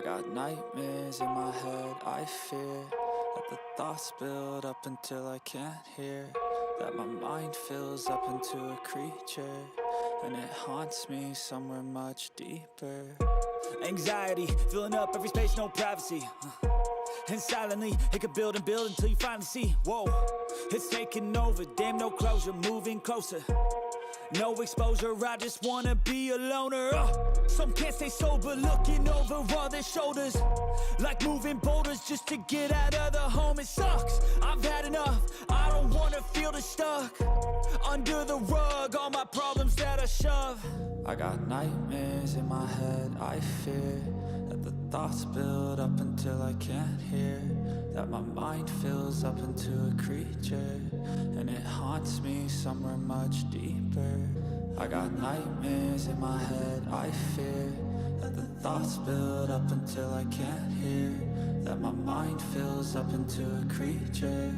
I got nightmares in my head, I fear that the thoughts build up until I can't hear, that my mind fills up into a creature, and it haunts me somewhere much deeper. Anxiety, filling up every space, no privacy. And silently, it could build and build until you finally see, whoa, it's taking over, damn no closure, moving closer. No exposure, I just wanna be a loner. Some can't stay sober, looking over all their shoulders, like moving boulders just to get out of the home. It sucks, I've had enough, I don't wanna feel the stuck under the rug, all my problems that I shove. I got nightmares in my head, I fear that the thoughts build up until I can't hear, that my mind fills up into a creature, and it haunts me somewhere much deeper. I got nightmares in my head, I fear that the thoughts build up until I can't hear, that my mind fills up into a creature,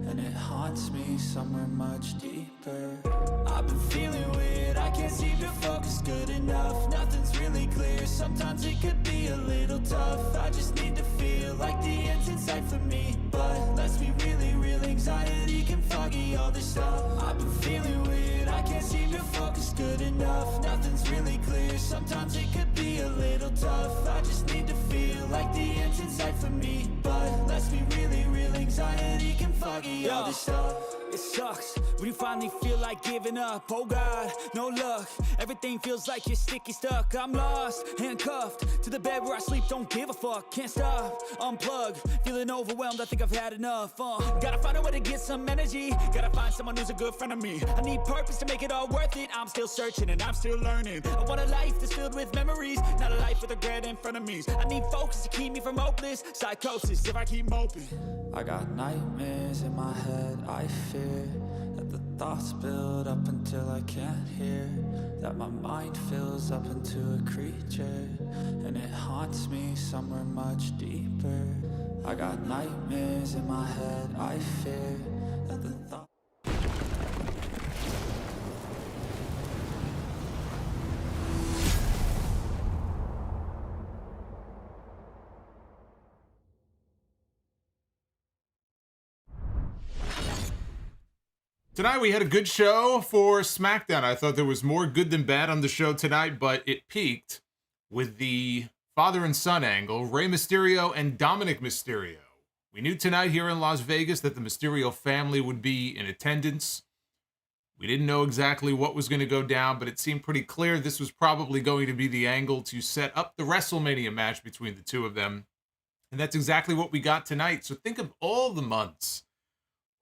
and it haunts me somewhere much deeper. I've been feeling weird, I can't seem to focus good enough, nothing's really clear, sometimes it could be a little tough. I just need to feel like the end's in sight for me, but let's be really real, anxiety can foggy all this stuff. I've been feeling weird, I can't seem to focus good enough, nothing's really clear, sometimes it could be a little tough. I just need to feel like the end's in sight for me, but let's be really real, anxiety can foggy all this stuff. It sucks when you finally feel like giving up. Oh God, no luck, everything feels like you're sticky stuck. I'm lost, handcuffed to the bed where I sleep, don't give a fuck. Can't stop, unplug, feeling overwhelmed, I think I've had enough. Gotta find a way to get some energy, gotta find someone who's a good friend of me. I need purpose to make it all worth it, I'm still searching and I'm still learning. I want a life that's filled with memories, not a life with regret in front of me. I need focus to keep me from hopeless psychosis if I keep moping. I got nightmares in my head, I fear that the thoughts build up until I can't hear, that my mind fills up into a creature, and it haunts me somewhere much deeper. I got nightmares in my head, I fear that the thoughts. Tonight we had a good show for SmackDown. I thought there was more good than bad on the show tonight, but it peaked with the father and son angle, Rey Mysterio and Dominik Mysterio. We knew tonight here in Las Vegas that the Mysterio family would be in attendance. We didn't know exactly what was going to go down, but it seemed pretty clear this was probably going to be the angle to set up the WrestleMania match between the two of them. And that's exactly what we got tonight. So think of all the months,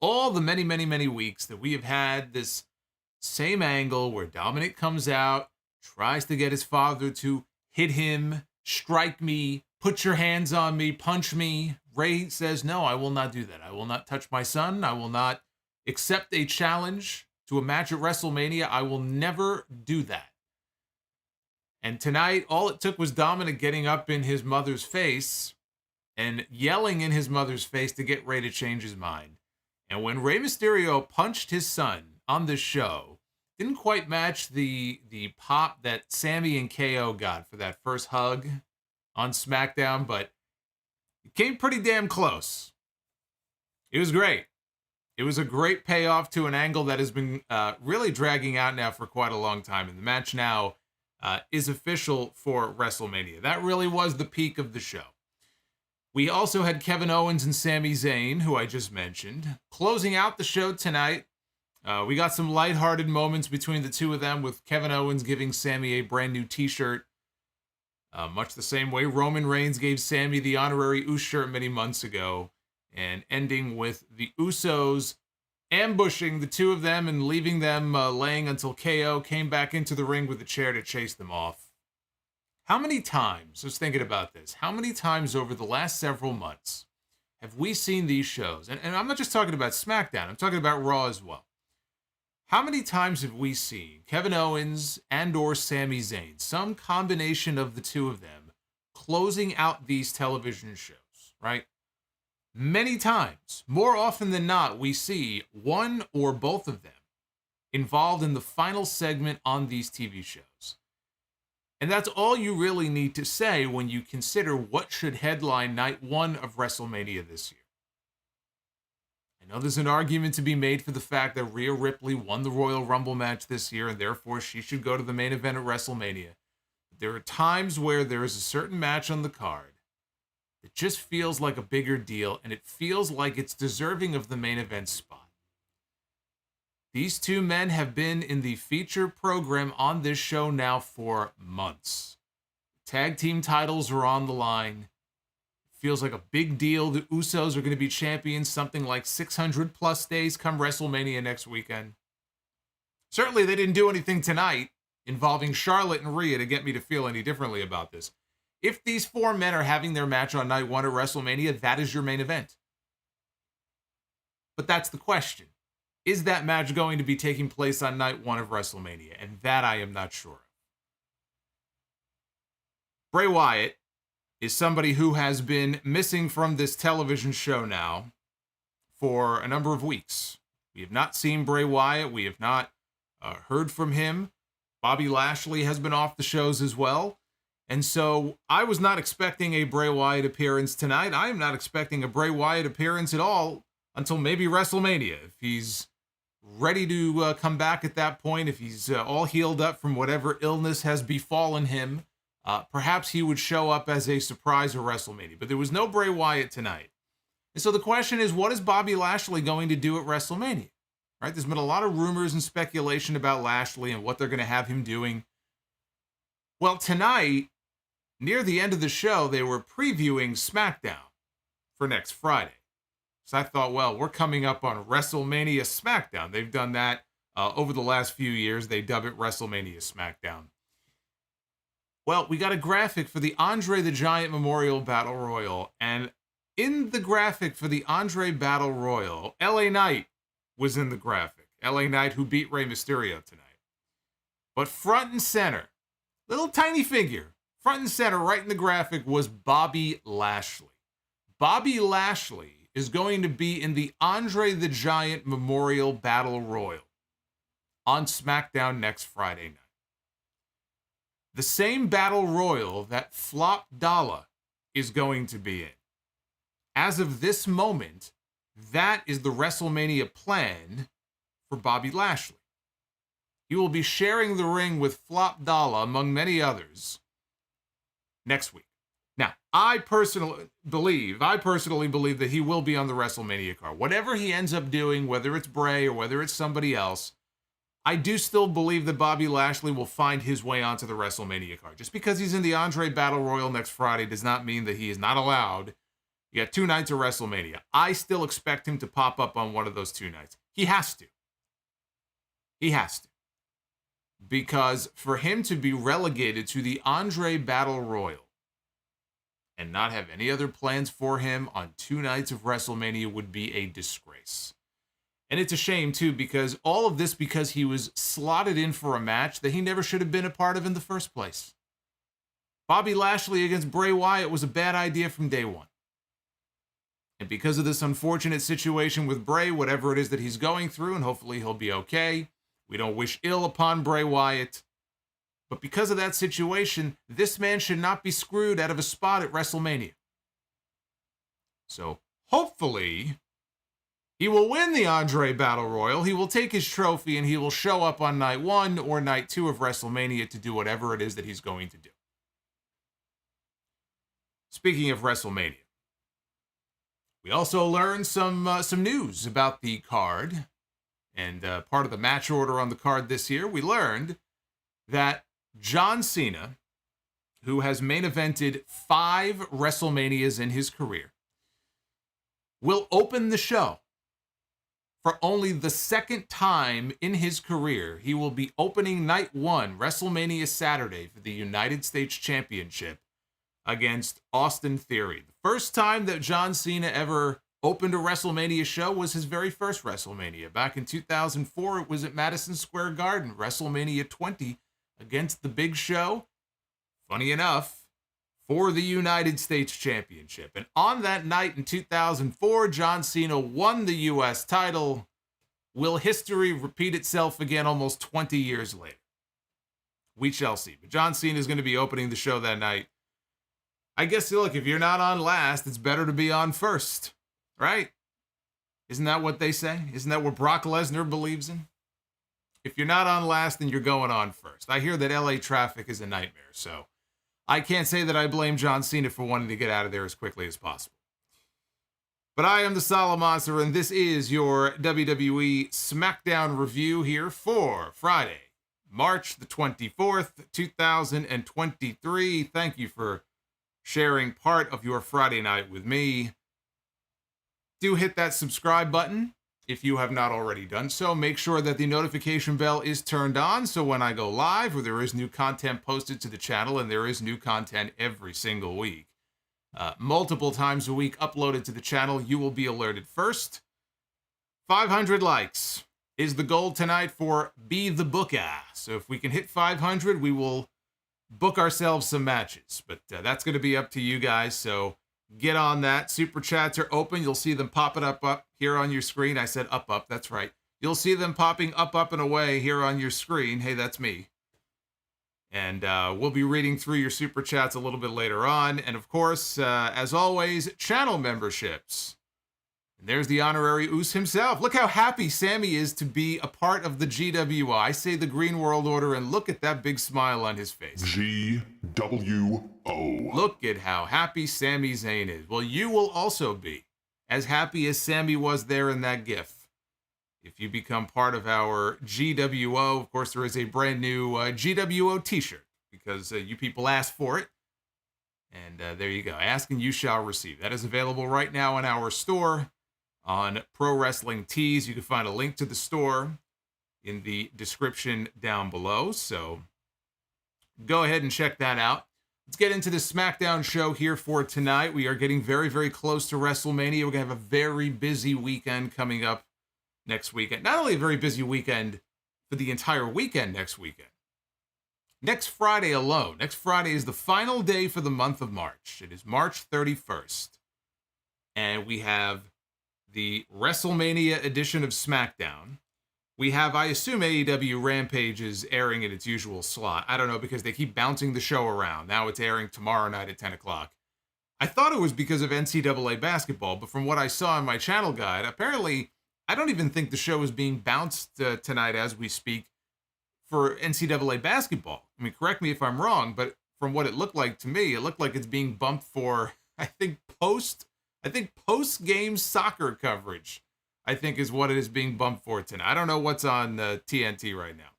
all the many, many, many weeks that we have had this same angle where Dominik comes out, tries to get his father to hit him, strike me, put your hands on me, punch me. Rey says, no, I will not do that. I will not touch my son. I will not accept a challenge to a match at WrestleMania. I will never do that. And tonight, all it took was Dominik getting up in his mother's face and yelling in his mother's face to get Rey to change his mind. And when Rey Mysterio punched his son on this show, didn't quite match the pop that Sami and KO got for that first hug on SmackDown, but it came pretty damn close. It was great. It was a great payoff to an angle that has been really dragging out now for quite a long time. And the match now is official for WrestleMania. That really was the peak of the show. We also had Kevin Owens and Sami Zayn, who I just mentioned. Closing out the show tonight, we got some lighthearted moments between the two of them, with Kevin Owens giving Sami a brand new t-shirt, much the same way Roman Reigns gave Sami the honorary Uso shirt many months ago, and ending with the Usos ambushing the two of them and leaving them laying until KO came back into the ring with a chair to chase them off. How many times, I was thinking about this, how many times over the last several months have we seen these shows? And I'm not just talking about SmackDown, I'm talking about Raw as well. How many times have we seen Kevin Owens and or Sami Zayn, some combination of the two of them, closing out these television shows, right? Many times, more often than not, we see one or both of them involved in the final segment on these TV shows. And that's all you really need to say when you consider what should headline night one of WrestleMania this year. I know there's an argument to be made for the fact that Rhea Ripley won the Royal Rumble match this year, and therefore she should go to the main event at WrestleMania. But there are times where there is a certain match on the card that just feels like a bigger deal, and it feels like it's deserving of the main event spot. These two men have been in the feature program on this show now for months. Tag team titles are on the line. It feels like a big deal. The Usos are going to be champions something like 600 plus days come WrestleMania next weekend. Certainly they didn't do anything tonight involving Charlotte and Rhea to get me to feel any differently about this. If these four men are having their match on night one at WrestleMania, that is your main event. But that's the question. Is that match going to be taking place on night one of WrestleMania? And that I am not sure of. Bray Wyatt is somebody who has been missing from this television show now for a number of weeks. We have not seen Bray Wyatt. We have not heard from him. Bobby Lashley has been off the shows as well. And so I was not expecting a Bray Wyatt appearance tonight. I am not expecting a Bray Wyatt appearance at all until maybe WrestleMania. If he's ready to come back at that point, if he's all healed up from whatever illness has befallen him, perhaps he would show up as a surprise at WrestleMania. But there was no Bray Wyatt tonight. And so the question is, what is Bobby Lashley going to do at WrestleMania? Right? There's been a lot of rumors and speculation about Lashley and what they're going to have him doing. Well, tonight, near the end of the show, they were previewing SmackDown for next Friday. So I thought, well, we're coming up on WrestleMania Smackdown. They've done that over the last few years. They dub it WrestleMania Smackdown. Well, we got a graphic for the Andre the Giant Memorial Battle Royal. And in the graphic for the Andre Battle Royal, LA Knight was in the graphic. LA Knight, who beat Rey Mysterio tonight. But front and center, little tiny figure, front and center right in the graphic was Bobby Lashley. Bobby Lashley is going to be in the Andre the Giant Memorial Battle Royal on SmackDown next Friday night. The same Battle Royal that Flop Dollar is going to be in. As of this moment, that is the WrestleMania plan for Bobby Lashley. He will be sharing the ring with Flop Dollar, among many others, next week. Now, I personally believe that he will be on the WrestleMania card. Whatever he ends up doing, whether it's Bray or whether it's somebody else, I do still believe that Bobby Lashley will find his way onto the WrestleMania card. Just because he's in the Andre Battle Royal next Friday does not mean that he is not allowed. You got 2 nights of WrestleMania. I still expect him to pop up on one of those 2 nights. He has to. He has to. Because for him to be relegated to the Andre Battle Royal and not have any other plans for him on 2 nights of WrestleMania would be a disgrace. And it's a shame, too, because all of this because he was slotted in for a match that he never should have been a part of in the first place. Bobby Lashley against Bray Wyatt was a bad idea from day one. And because of this unfortunate situation with Bray, whatever it is that he's going through, and hopefully he'll be okay, we don't wish ill upon Bray Wyatt. But because of that situation, this man should not be screwed out of a spot at WrestleMania. So hopefully he will win the Andre Battle Royal. He will take his trophy and he will show up on night 1 or night 2 of WrestleMania to do whatever it is that he's going to do. Speaking of WrestleMania, we also learned some news about the card and part of the match order on the card this year. We learned that John Cena, who has main evented 5 WrestleManias in his career, will open the show. For only the 2nd time in his career, he will be opening night 1, WrestleMania Saturday, for the United States Championship against Austin Theory. The first time that John Cena ever opened a WrestleMania show was his very first WrestleMania. Back in 2004, it was at Madison Square Garden, WrestleMania 20 against The Big Show. Funny enough, for the United States Championship. And on that night in 2004, John Cena won the U.S. title. Will history repeat itself again almost 20 years later? we shall see. But John Cena is going to be opening the show that night. I guess, look, if you're not on last, it's better to be on first, right? Isn't that what they say? Isn't that what Brock Lesnar believes in? If you're not on last, then you're going on first. I hear that LA traffic is a nightmare, so I can't say that I blame John Cena for wanting to get out of there as quickly as possible. But I am the Solomonster, and this is your WWE Smackdown review here for Friday, March the 24th, 2023. Thank you for sharing part of your Friday night with me. Do hit that subscribe button if you have not already done so. Make sure that the notification bell is turned on so when I go live or there is new content posted to the channel, and there is new content every single week, multiple times a week uploaded to the channel, you will be alerted first. 500 likes is the goal tonight for Be the Booker. So if we can hit 500, we will book ourselves some matches. But that's going to be up to you guys, so get on that. Super chats are open. You'll see them popping up here on your screen. I said up, that's right. You'll see them popping up and away here on your screen. Hey, that's me. And we'll be reading through your super chats a little bit later on. And of course, as always, channel memberships. And there's the honorary Oos himself. Look how happy Sami is to be a part of the GWO. I say the Green World Order, and look at that big smile on his face. GWO. Look at how happy Sami Zayn is. Well, you will also be as happy as Sami was there in that GIF. If you become part of our GWO, of course, there is a brand new GWO t-shirt because you people asked for it. And there you go. Ask and you shall receive. That is available right now in our store on Pro Wrestling Tees. You can find a link to the store in the description down below. So go ahead and check that out. Let's get into the SmackDown show here for tonight. We are getting very, very close to WrestleMania. We're going to have a very busy weekend coming up next weekend. Not only a very busy weekend for the entire weekend next weekend. Next Friday alone. Next Friday is the final day for the month of March. It is March 31st. And we have the WrestleMania edition of SmackDown. We have, I assume, AEW Rampage is airing in its usual slot. I don't know, because they keep bouncing the show around. Now it's airing tomorrow night at 10 o'clock. I thought it was because of NCAA basketball, but from what I saw in my channel guide, apparently, I don't even think the show is being bounced tonight as we speak for NCAA basketball. I mean, correct me if I'm wrong, but from what it looked like to me, it looked like it's being bumped for, I think post-game soccer coverage, I think is what it is being bumped for tonight. I don't know what's on TNT right now.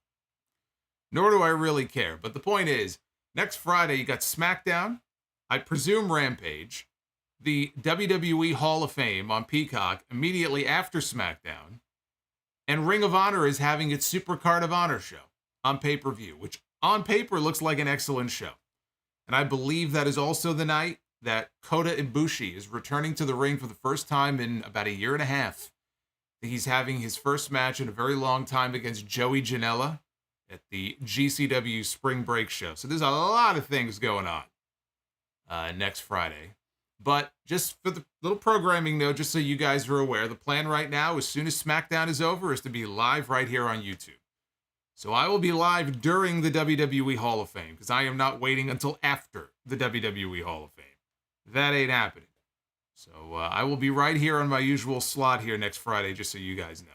Nor do I really care. But the point is, next Friday, you got SmackDown, I presume Rampage, the WWE Hall of Fame on Peacock immediately after SmackDown, and Ring of Honor is having its Super Card of Honor show on pay-per-view, which on paper looks like an excellent show. And I believe that is also the night that Kota Ibushi is returning to the ring for the first time in about a year and a half. He's having his first match in a very long time against Joey Janela at the GCW Spring Break show. So there's a lot of things going on next Friday. But just for the little programming note, just so you guys are aware, the plan right now, as soon as SmackDown is over, is to be live right here on YouTube. So I will be live during the WWE Hall of Fame, because I am not waiting until after the WWE Hall of Fame. That ain't happening. So I will be right here on my usual slot here next Friday, just so you guys know.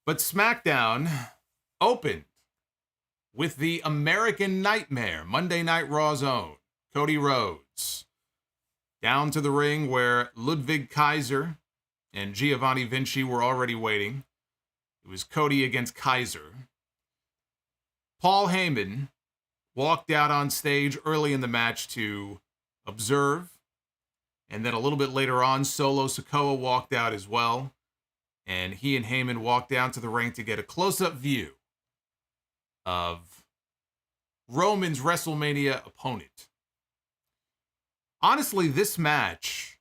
But SmackDown opened with the American Nightmare, Monday Night Raw's own, Cody Rhodes, down to the ring where Ludwig Kaiser and Giovanni Vinci were already waiting. It was Cody against Kaiser. Paul Heyman walked out on stage early in the match to observe. And then a little bit later on, Solo Sikoa walked out as well. And he and Heyman walked down to the ring to get a close-up view of Roman's WrestleMania opponent. Honestly, this match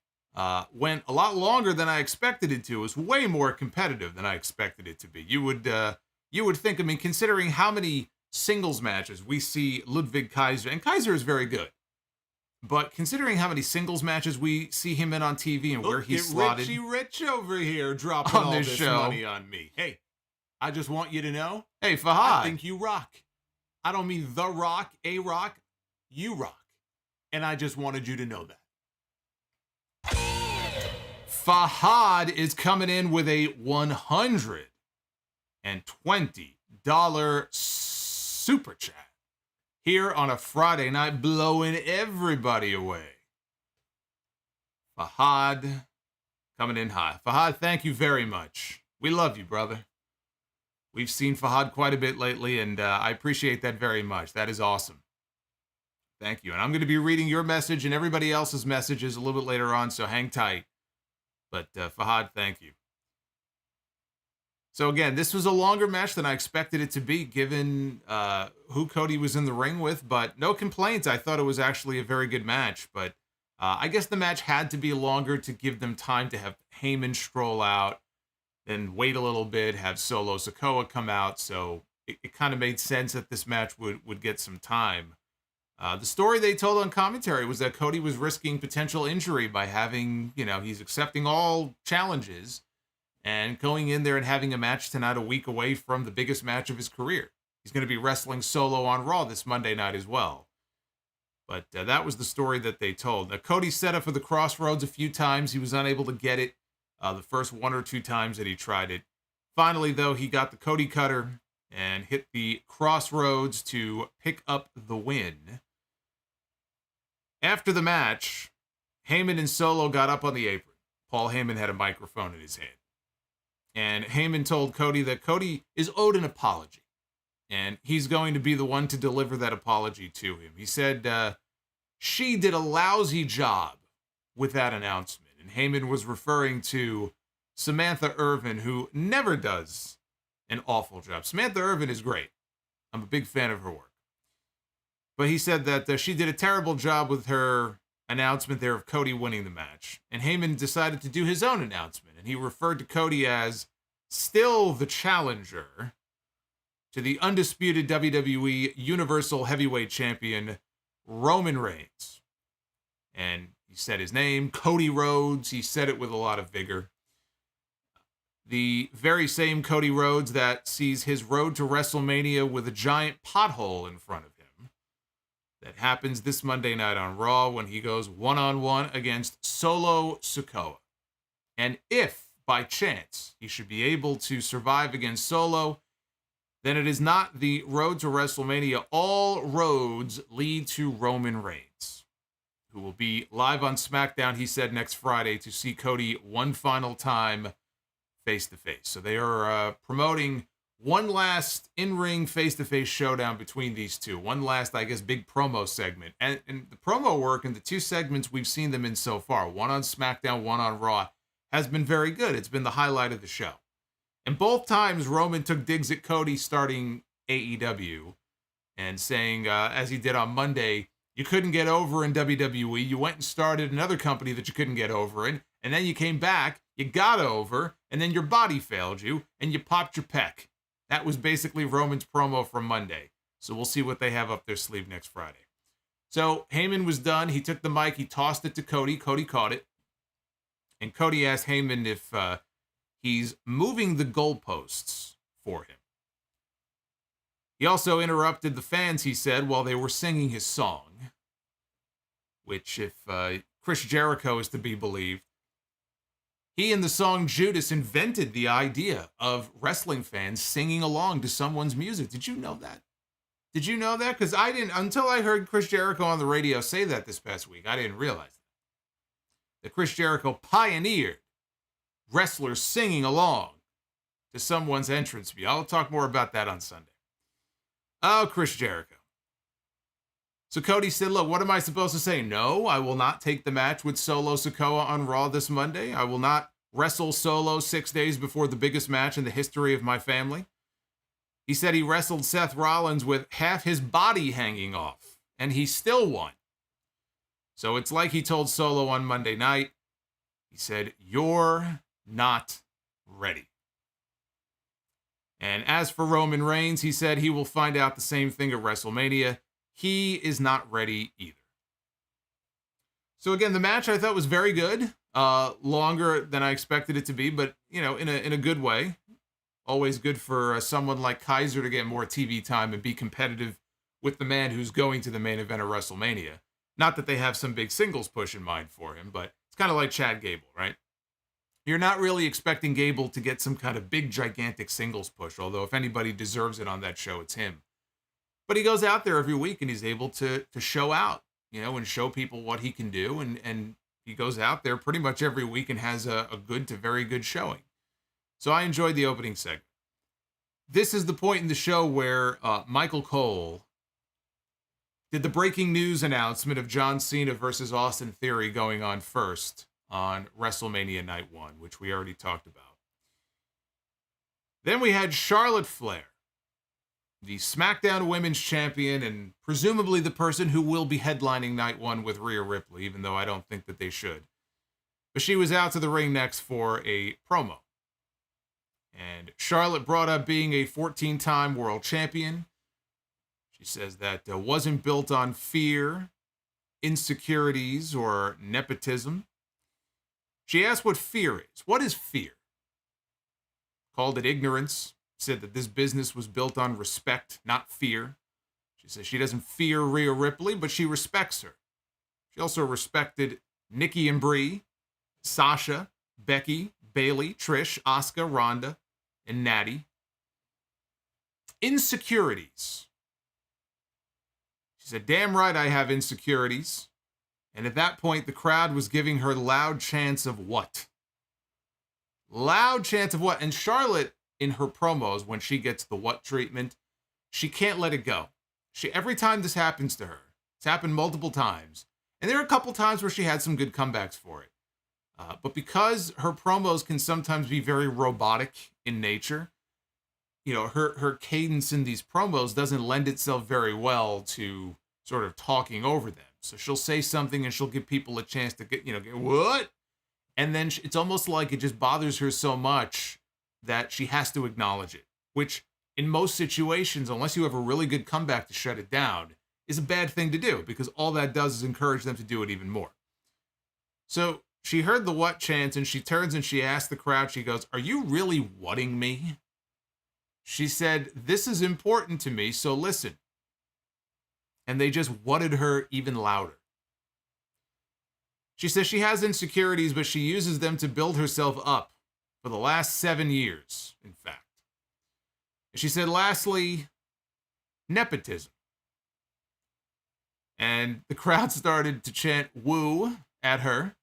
went a lot longer than I expected it to. It was way more competitive than I expected it to be. You would think, I mean, considering how many singles matches we see Ludwig Kaiser, and Kaiser is very good, but considering how many singles matches we see him in on TV and where he's slotted. Richie Rich over here dropping on all this this show. money on me. Hey, I just want you to know, Hey, Fahad. I think you rock. I don't mean The Rock, A-Rock, you rock. And I just wanted you to know that. Fahad is coming in with a $120 super chat here on a Friday night, blowing everybody away. Fahad coming in high. Fahad, thank you very much. We love you, brother. We've seen Fahad quite a bit lately, and I appreciate that very much. That is awesome. Thank you. And I'm going to be reading your message and everybody else's messages a little bit later on, so hang tight. But Fahad, thank you. So again, this was a longer match than I expected it to be, given who Cody was in the ring with, but no complaints. I thought it was actually a very good match, but I guess the match had to be longer to give them time to have Heyman stroll out, then wait a little bit, have Solo Sikoa come out, so it kind of made sense that this match would get some time. The story they told on commentary was that Cody was risking potential injury by having, he's accepting all challenges and going in there and having a match tonight a week away from the biggest match of his career. He's going to be wrestling Solo on Raw this Monday night as well. But that was the story that they told. Now, Cody set up for the Crossroads a few times. He was unable to get it the first one or two times that he tried it. Finally, though, he got the Cody Cutter and hit the Crossroads to pick up the win. After the match, Heyman and Solo got up on the apron. Paul Heyman had a microphone in his hand. And Heyman told Cody that Cody is owed an apology. And he's going to be the one to deliver that apology to him. He said she did a lousy job with that announcement. And Heyman was referring to Samantha Irvin, who never does an awful job. Samantha Irvin is great. I'm a big fan of her work. But he said that she did a terrible job with her announcement there of Cody winning the match. And Heyman decided to do his own announcement. And he referred to Cody as still the challenger to the undisputed WWE Universal Heavyweight Champion, Roman Reigns. And he said his name, Cody Rhodes. He said it with a lot of vigor. The very same Cody Rhodes that sees his road to WrestleMania with a giant pothole in front of him. That happens this Monday night on Raw when he goes one-on-one against Solo Sikoa. And if, by chance, he should be able to survive against Solo, then it is not the road to WrestleMania. All roads lead to Roman Reigns, who will be live on SmackDown, he said, next Friday to see Cody one final time face-to-face. So they are promoting one last in-ring face-to-face showdown between these two. One last, I guess, big promo segment. And the promo work in the two segments we've seen them in so far, one on SmackDown, one on Raw, has been very good. It's been the highlight of the show. And both times, Roman took digs at Cody starting AEW and saying, as he did on Monday, you couldn't get over in WWE. You went and started another company that you couldn't get over in. And then you came back, you got over, and then your body failed you, and you popped your pec. That was basically Roman's promo from Monday. So we'll see what they have up their sleeve next Friday. So Heyman was done. He took the mic. He tossed it to Cody. Cody caught it. And Cody asked Heyman if he's moving the goalposts for him. He also interrupted the fans, he said, while they were singing his song. Which, if Chris Jericho is to be believed, he in the song Judas invented the idea of wrestling fans singing along to someone's music. Did you know that? Did you know that? Because I didn't, until I heard Chris Jericho on the radio say that this past week, I didn't realize that Chris Jericho pioneered wrestlers singing along to someone's entrance fee. I'll talk more about that on Sunday. Oh, Chris Jericho. So Cody said, look, what am I supposed to say? No, I will not take the match with Solo Sikoa on Raw this Monday. I will not wrestle Solo 6 days before the biggest match in the history of my family. He said he wrestled Seth Rollins with half his body hanging off, and he still won. So it's like he told Solo on Monday night. He said, you're not ready. And as for Roman Reigns, he said he will find out the same thing at WrestleMania. He is not ready either. So again, the match I thought was very good. Longer than I expected it to be, but in a good way. Always good for someone like Kaiser to get more TV time and be competitive with the man who's going to the main event of WrestleMania. Not that they have some big singles push in mind for him, but it's kind of like Chad Gable, right? You're not really expecting Gable to get some kind of big, gigantic singles push, although if anybody deserves it on that show, it's him. But he goes out there every week and he's able to show out, and show people what he can do. And he goes out there pretty much every week and has a good to very good showing. So I enjoyed the opening segment. This is the point in the show where Michael Cole did the breaking news announcement of John Cena versus Austin Theory going on first on WrestleMania Night 1, which we already talked about. Then we had Charlotte Flair, the SmackDown Women's Champion, and presumably the person who will be headlining Night 1 with Rhea Ripley, even though I don't think that they should. But she was out to the ring next for a promo. And Charlotte brought up being a 14-time world champion. She says that wasn't built on fear, insecurities, or nepotism. She asked what fear is. What is fear? Called it ignorance. Said that this business was built on respect, not fear. She says she doesn't fear Rhea Ripley, but she respects her. She also respected Nikki and Brie, Sasha, Becky, Bayley, Trish, Asuka, Ronda, and Natty. Insecurities. She said, damn right I have insecurities. And at that point, the crowd was giving her loud chants of what? Loud chants of what? And Charlotte, in her promos, when she gets the what treatment, she can't let it go. Every time this happens to her, it's happened multiple times. And there are a couple times where she had some good comebacks for it. But because her promos can sometimes be very robotic in nature, her cadence in these promos doesn't lend itself very well to sort of talking over them. So she'll say something and she'll give people a chance to get what? And then it's almost like it just bothers her so much that she has to acknowledge it, which in most situations, unless you have a really good comeback to shut it down, is a bad thing to do because all that does is encourage them to do it even more. So she heard the what chants and she turns and she asks the crowd, she goes, are you really whatting me? She said, this is important to me, so listen. And they just whatted her even louder. She says she has insecurities, but she uses them to build herself up for the last 7 years, in fact. And she said, lastly, nepotism. And the crowd started to chant woo at her.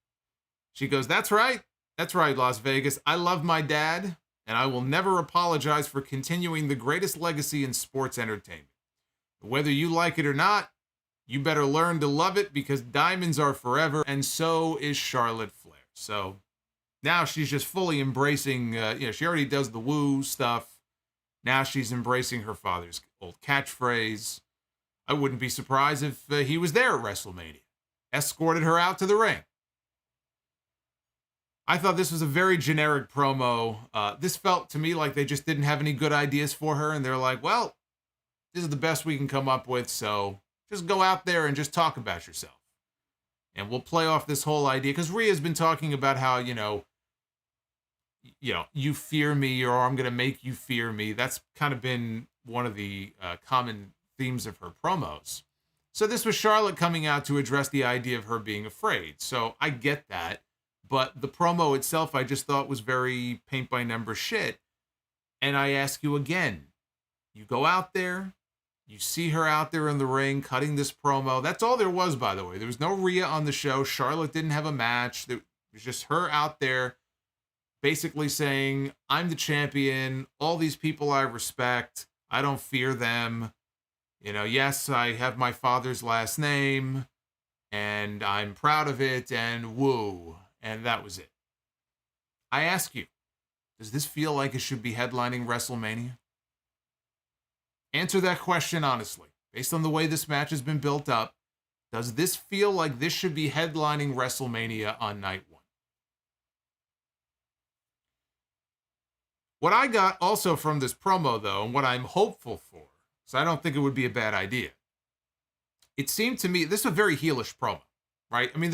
She goes, that's right, Las Vegas. I love my dad, and I will never apologize for continuing the greatest legacy in sports entertainment. Whether you like it or not, you better learn to love it because diamonds are forever, and so is Charlotte Flair. So now she's just fully embracing, she already does the woo stuff. Now she's embracing her father's old catchphrase. I wouldn't be surprised if he was there at WrestleMania, escorted her out to the ring. I thought this was a very generic promo. This felt to me like they just didn't have any good ideas for her, and they're like, well, this is the best we can come up with, so just go out there and just talk about yourself. And we'll play off this whole idea, because Rhea's been talking about how, you fear me, or I'm going to make you fear me. That's kind of been one of the common themes of her promos. So this was Charlotte coming out to address the idea of her being afraid. So I get that. But the promo itself, I just thought was very paint-by-number shit. And I ask you again, you go out there, you see her out there in the ring cutting this promo. That's all there was, by the way. There was no Rhea on the show. Charlotte didn't have a match. It was just her out there basically saying, I'm the champion. All these people I respect. I don't fear them. Yes, I have my father's last name, and I'm proud of it, and woo. And that was it. I ask you, does this feel like it should be headlining WrestleMania? Answer that question honestly. Based on the way this match has been built up, does this feel like this should be headlining WrestleMania on night 1? What I got also from this promo, though, and what I'm hopeful for, so I don't think it would be a bad idea. It seemed to me, this is a very heelish promo, right? I mean,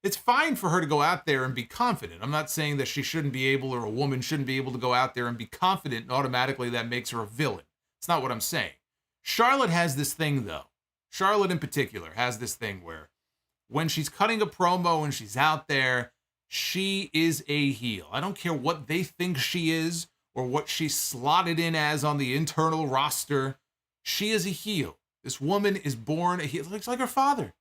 it's fine for her to go out there and be confident. I'm not saying that she shouldn't be able, or a woman shouldn't be able to go out there and be confident and automatically that makes her a villain. It's not what I'm saying. Charlotte has this thing, though. Charlotte in particular has this thing where when she's cutting a promo and she's out there, she is a heel. I don't care what they think she is or what she's slotted in as on the internal roster. She is a heel. This woman is born a heel. Looks like her father.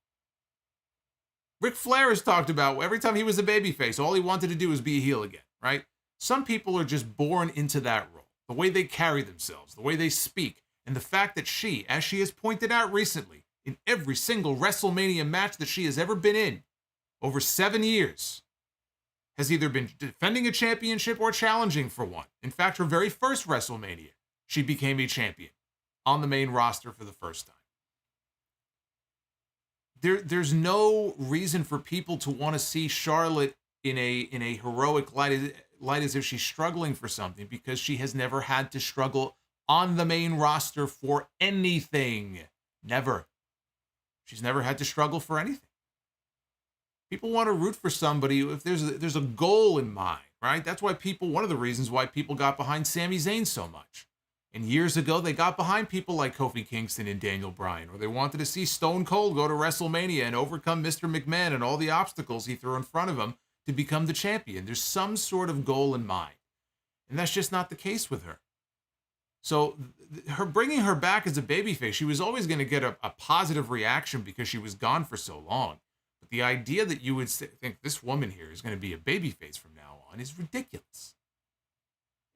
Ric Flair has talked about every time he was a babyface, all he wanted to do was be a heel again, right? Some people are just born into that role. The way they carry themselves, the way they speak, and the fact that she, as she has pointed out recently, in every single WrestleMania match that she has ever been in, over 7 years, has either been defending a championship or challenging for one. In fact, her very first WrestleMania, she became a champion on the main roster for the first time. There's no reason for people to want to see Charlotte in a heroic light as if she's struggling for something, because she has never had to struggle on the main roster for anything. Never. She's never had to struggle for anything. People want to root for somebody if there's a goal in mind, right? That's why one of the reasons why people got behind Sami Zayn so much. And years ago, they got behind people like Kofi Kingston and Daniel Bryan, or they wanted to see Stone Cold go to WrestleMania and overcome Mr. McMahon and all the obstacles he threw in front of him to become the champion. There's some sort of goal in mind. And that's just not the case with her. So her bringing her back as a babyface, she was always going to get a positive reaction because she was gone for so long. But the idea that you would think this woman here is going to be a babyface from now on is ridiculous.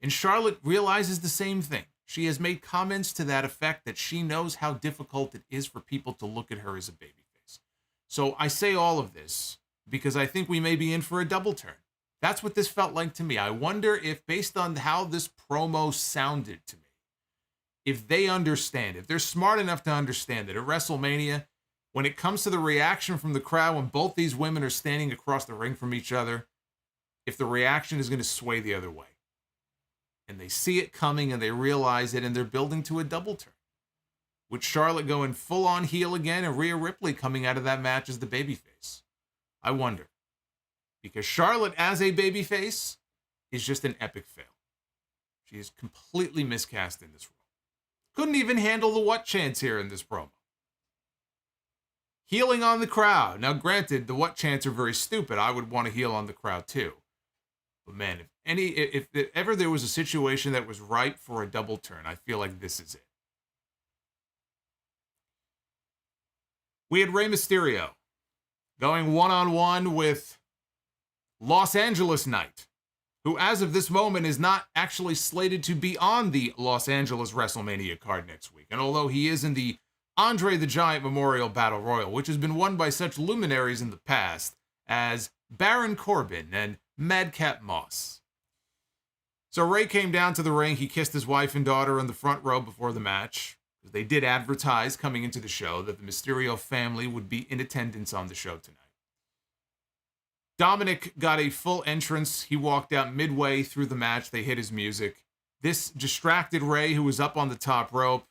And Charlotte realizes the same thing. She has made comments to that effect, that she knows how difficult it is for people to look at her as a babyface. So I say all of this because I think we may be in for a double turn. That's what this felt like to me. I wonder if, based on how this promo sounded to me, if they understand, if they're smart enough to understand that at WrestleMania, when it comes to the reaction from the crowd, when both these women are standing across the ring from each other, if the reaction is going to sway the other way. And they see it coming and they realize it, and they're building to a double turn. With Charlotte going full on heel again and Rhea Ripley coming out of that match as the babyface. I wonder. Because Charlotte as a babyface is just an epic fail. She is completely miscast in this role. Couldn't even handle the what chants here in this promo. Healing on the crowd. Now granted, the what chants are very stupid. I would want to heal on the crowd too. But man, if ever there was a situation that was ripe for a double turn, I feel like this is it. We had Rey Mysterio going one-on-one with Los Angeles Knight, who as of this moment is not actually slated to be on the Los Angeles WrestleMania card next week. And although he is in the Andre the Giant Memorial Battle Royal, which has been won by such luminaries in the past as Baron Corbin and Madcap Moss. So Rey came down to the ring. He kissed his wife and daughter in the front row before the match. They did advertise coming into the show that the Mysterio family would be in attendance on the show tonight. Dominik got a full entrance. He walked out midway through the match. They hit his music. This distracted Rey, who was up on the top rope,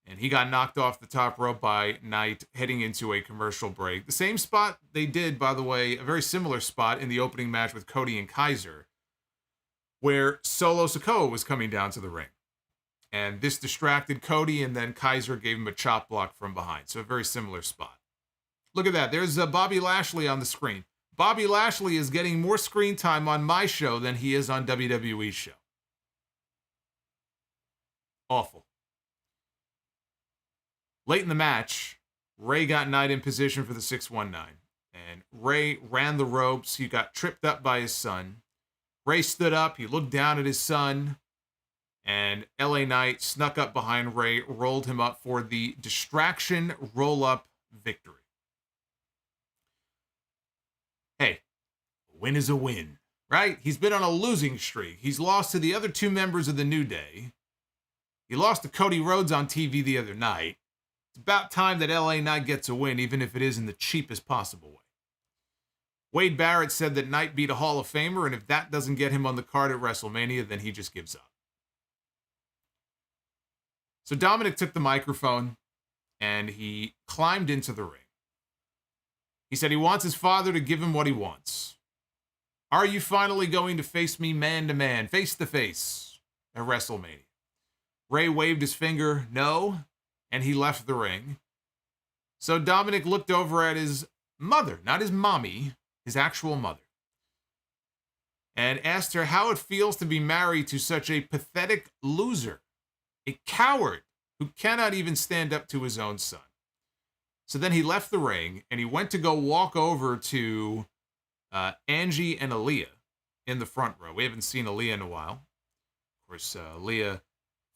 and he got knocked off the top rope by Knight heading into a commercial break. The same spot they did, by the way, a very similar spot in the opening match with Cody and Kaiser, where Solo Sikoa was coming down to the ring. And this distracted Cody, and then Kaiser gave him a chop block from behind. So a very similar spot. Look at that. There's Bobby Lashley on the screen. Bobby Lashley is getting more screen time on my show than he is on WWE's show. Awful. Late in the match, Rey got Knight in position for the 619. And Rey ran the ropes. He got tripped up by his son. Rey stood up. He looked down at his son. And LA Knight snuck up behind Rey, rolled him up for the distraction roll-up victory. Hey, a win is a win, right? He's been on a losing streak. He's lost to the other two members of the New Day. He lost to Cody Rhodes on TV the other night. It's about time that LA Knight gets a win, even if it is in the cheapest possible way. Wade Barrett said that Knight beat a Hall of Famer, and if that doesn't get him on the card at WrestleMania, then he just gives up. So Dominik took the microphone, and he climbed into the ring. He said he wants his father to give him what he wants. Are you finally going to face me man-to-man, face-to-face at WrestleMania? Rey waved his finger, no. and he left the ring. So Dominik looked over at his mother, not his mommy, his actual mother, and asked her how it feels to be married to such a pathetic loser, a coward who cannot even stand up to his own son. So then he left the ring, and he went to go walk over to Angie and Aaliyah in the front row. We haven't seen Aaliyah in a while. Of course, Aaliyah,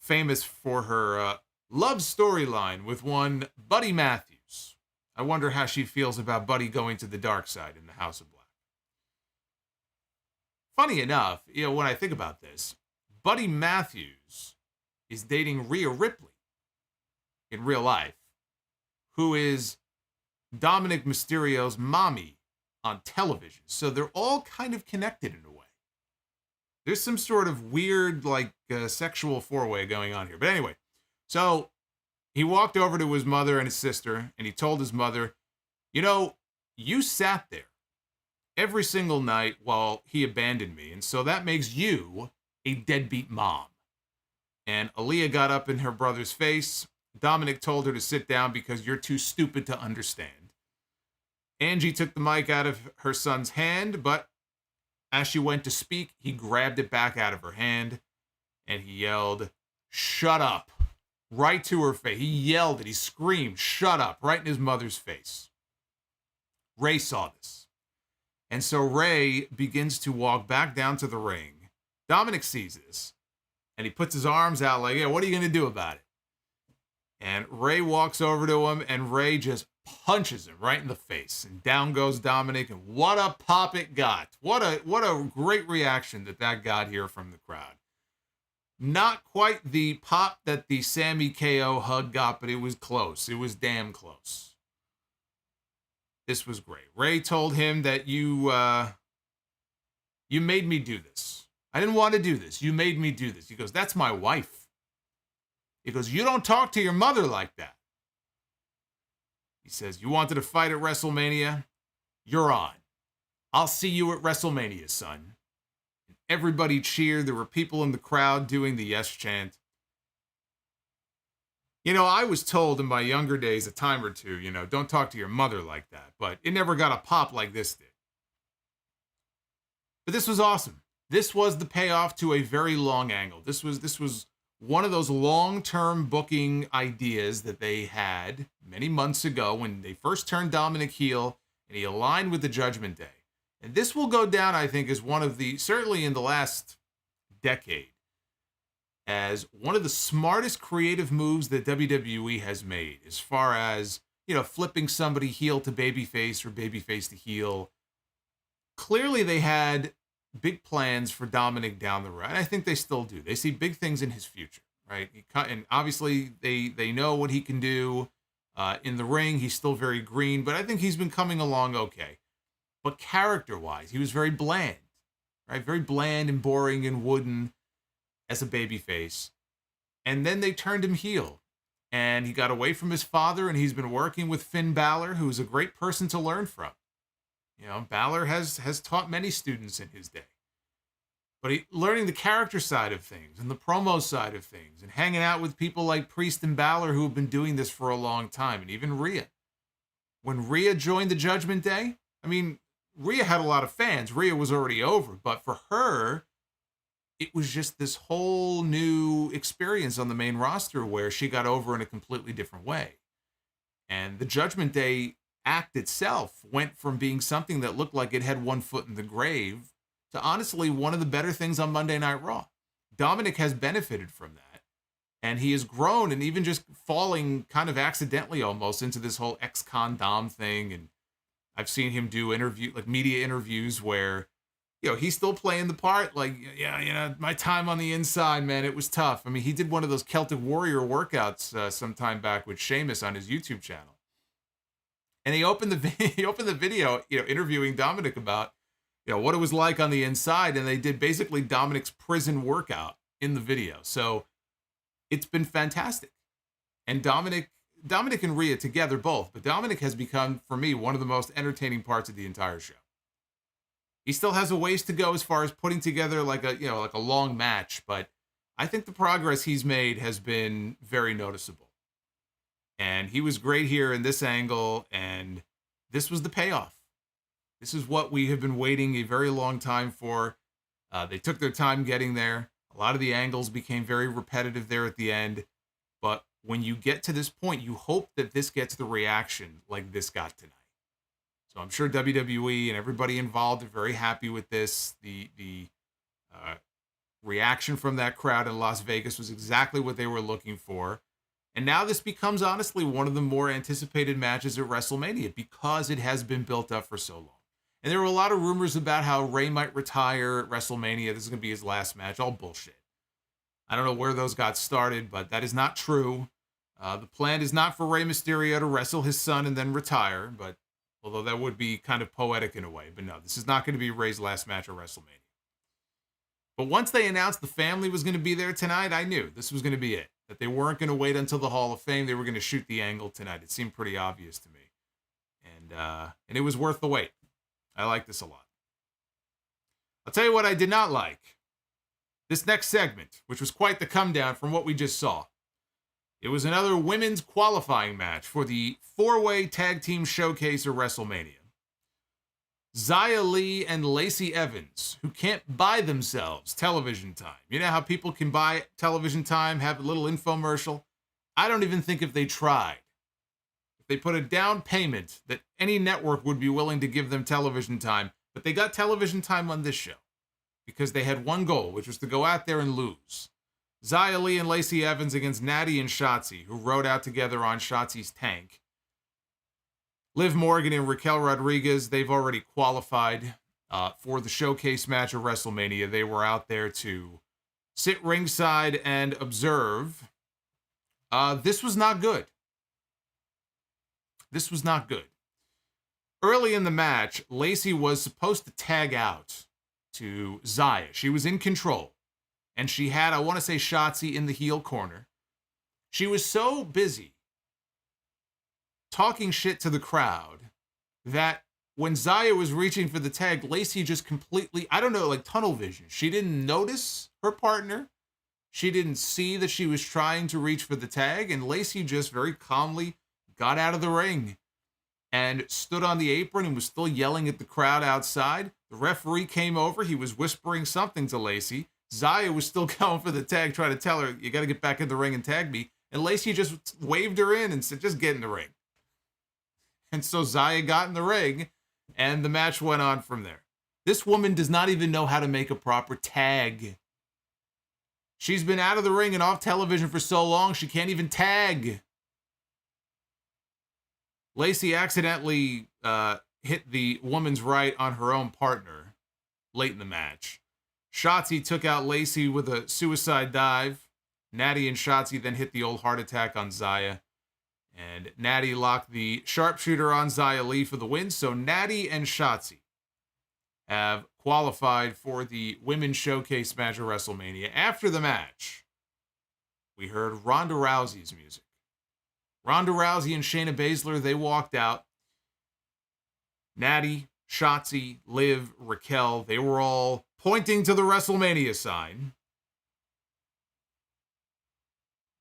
famous for her love storyline with one Buddy Matthews. I wonder how she feels about Buddy going to the dark side in the House of Black. Funny enough, when I think about this, Buddy Matthews is dating Rhea Ripley in real life, who is Dominik Mysterio's mommy on television. So they're all kind of connected in a way. There's some sort of weird, sexual four-way going on here. But anyway, so he walked over to his mother and his sister, and he told his mother, you sat there every single night while he abandoned me, and so that makes you a deadbeat mom. And Aaliyah got up in her brother's face. Dominik told her to sit down because you're too stupid to understand. Angie took the mic out of her son's hand, but as she went to speak, he grabbed it back out of her hand, and he yelled, "Shut up," right to her face. He yelled it. He screamed, "Shut up," right in his mother's face. Rey saw this. And so Rey begins to walk back down to the ring. Dominik sees this, and he puts his arms out like, "Yeah, what are you going to do about it?" And Rey walks over to him, and Rey just punches him right in the face. And down goes Dominik, and what a pop it got. What a great reaction that got here from the crowd. Not quite the pop that the Sami KO hug got, but it was close. It was damn close. This was great. Rey told him that you made me do this. I didn't want to do this. You made me do this. He goes, "That's my wife." He goes, "You don't talk to your mother like that." He says, "You wanted to fight at WrestleMania? You're on. I'll see you at WrestleMania, son." And everybody cheered. There were people in the crowd doing the yes chant. I was told in my younger days a time or two, don't talk to your mother like that. But it never got a pop like this did. But this was awesome. This was the payoff to a very long angle. This was one of those long-term booking ideas that they had many months ago when they first turned Dominik heel and he aligned with the Judgment Day. And this will go down, I think, as one of the, certainly in the last decade, as one of the smartest creative moves that WWE has made as far as, flipping somebody heel to babyface or babyface to heel. Clearly they had big plans for Dominik down the road. And I think they still do. They see big things in his future, right? And obviously they know what he can do in the ring. He's still very green, but I think he's been coming along okay. But character-wise, he was very bland, right? Very bland and boring and wooden as a babyface. And then they turned him heel. And he got away from his father, and he's been working with Finn Balor, who's a great person to learn from. Balor has taught many students in his day. But learning the character side of things and the promo side of things and hanging out with people like Priest and Balor who have been doing this for a long time, and even Rhea. When Rhea joined the Judgment Day, Rhea had a lot of fans. Rhea was already over, but for her, it was just this whole new experience on the main roster where she got over in a completely different way. And the Judgment Day act itself went from being something that looked like it had one foot in the grave to honestly one of the better things on Monday Night Raw. Dominik has benefited from that, and he has grown and even just falling kind of accidentally almost into this whole ex-con Dom thing. And I've seen him do media interviews where, he's still playing the part my time on the inside, man, it was tough. He did one of those Celtic Warrior workouts sometime back with Sheamus on his YouTube channel. And he opened the video, interviewing Dominik about, what it was like on the inside. And they did basically Dominik's prison workout in the video. So it's been fantastic. And Dominik and Rhea together both, but Dominik has become, for me, one of the most entertaining parts of the entire show. He still has a ways to go as far as putting together like a long match, but I think the progress he's made has been very noticeable. And he was great here in this angle, and this was the payoff. This is what we have been waiting a very long time for. They took their time getting there. A lot of the angles became very repetitive there at the end. But when you get to this point, you hope that this gets the reaction like this got tonight. So I'm sure WWE and everybody involved are very happy with this. The reaction from that crowd in Las Vegas was exactly what they were looking for. And now this becomes, honestly, one of the more anticipated matches at WrestleMania because it has been built up for so long. And there were a lot of rumors about how Rey might retire at WrestleMania. This is going to be his last match. All bullshit. I don't know where those got started, but that is not true. The plan is not for Rey Mysterio to wrestle his son and then retire, but although that would be kind of poetic in a way. But no, this is not going to be Rey's last match at WrestleMania. But once they announced the family was going to be there tonight, I knew this was going to be it. That they weren't going to wait until the Hall of Fame. They were going to shoot the angle tonight. It seemed pretty obvious to me. And it was worth the wait. I like this a lot. I'll tell you what I did not like. This next segment, which was quite the come down from what we just saw. It was another women's qualifying match for the 4-way tag team showcase of WrestleMania. Xia Li and Lacey Evans, who can't buy themselves television time. You know how people can buy television time, have a little infomercial? I don't even think if they tried. If they put a down payment that any network would be willing to give them television time, but they got television time on this show because they had one goal, which was to go out there and lose. Xia Li and Lacey Evans against Natty and Shotzi, who rode out together on Shotzi's tank. Liv Morgan and Raquel Rodriguez, they've already qualified for the showcase match of WrestleMania. They were out there to sit ringside and observe. This was not good. This was not good. Early in the match, Lacey was supposed to tag out to Xia. She was in control. And she had, I want to say, Shotzi in the heel corner. She was so busy talking shit to the crowd that when Xia was reaching for the tag, Lacey just completely, I don't know, like tunnel vision. She didn't notice her partner. She didn't see that she was trying to reach for the tag. And Lacey just very calmly got out of the ring and stood on the apron and was still yelling at the crowd outside. The referee came over. He was whispering something to Lacey. Xia was still going for the tag, trying to tell her, you got to get back in the ring and tag me. And Lacey just waved her in and said, just get in the ring. And so Xia got in the ring, and the match went on from there. This woman does not even know how to make a proper tag. She's been out of the ring and off television for so long, she can't even tag. Lacey accidentally hit the woman's right on her own partner late in the match. Shotzi took out Lacey with a suicide dive. Natty and Shotzi then hit the old heart attack on Xia. And Natty locked the sharpshooter on Xia Li for the win. So Natty and Shotzi have qualified for the Women's Showcase match at WrestleMania. After the match, we heard Ronda Rousey's music. Ronda Rousey and Shayna Baszler, they walked out. Natty, Shotzi, Liv, Raquel, they were all pointing to the WrestleMania sign.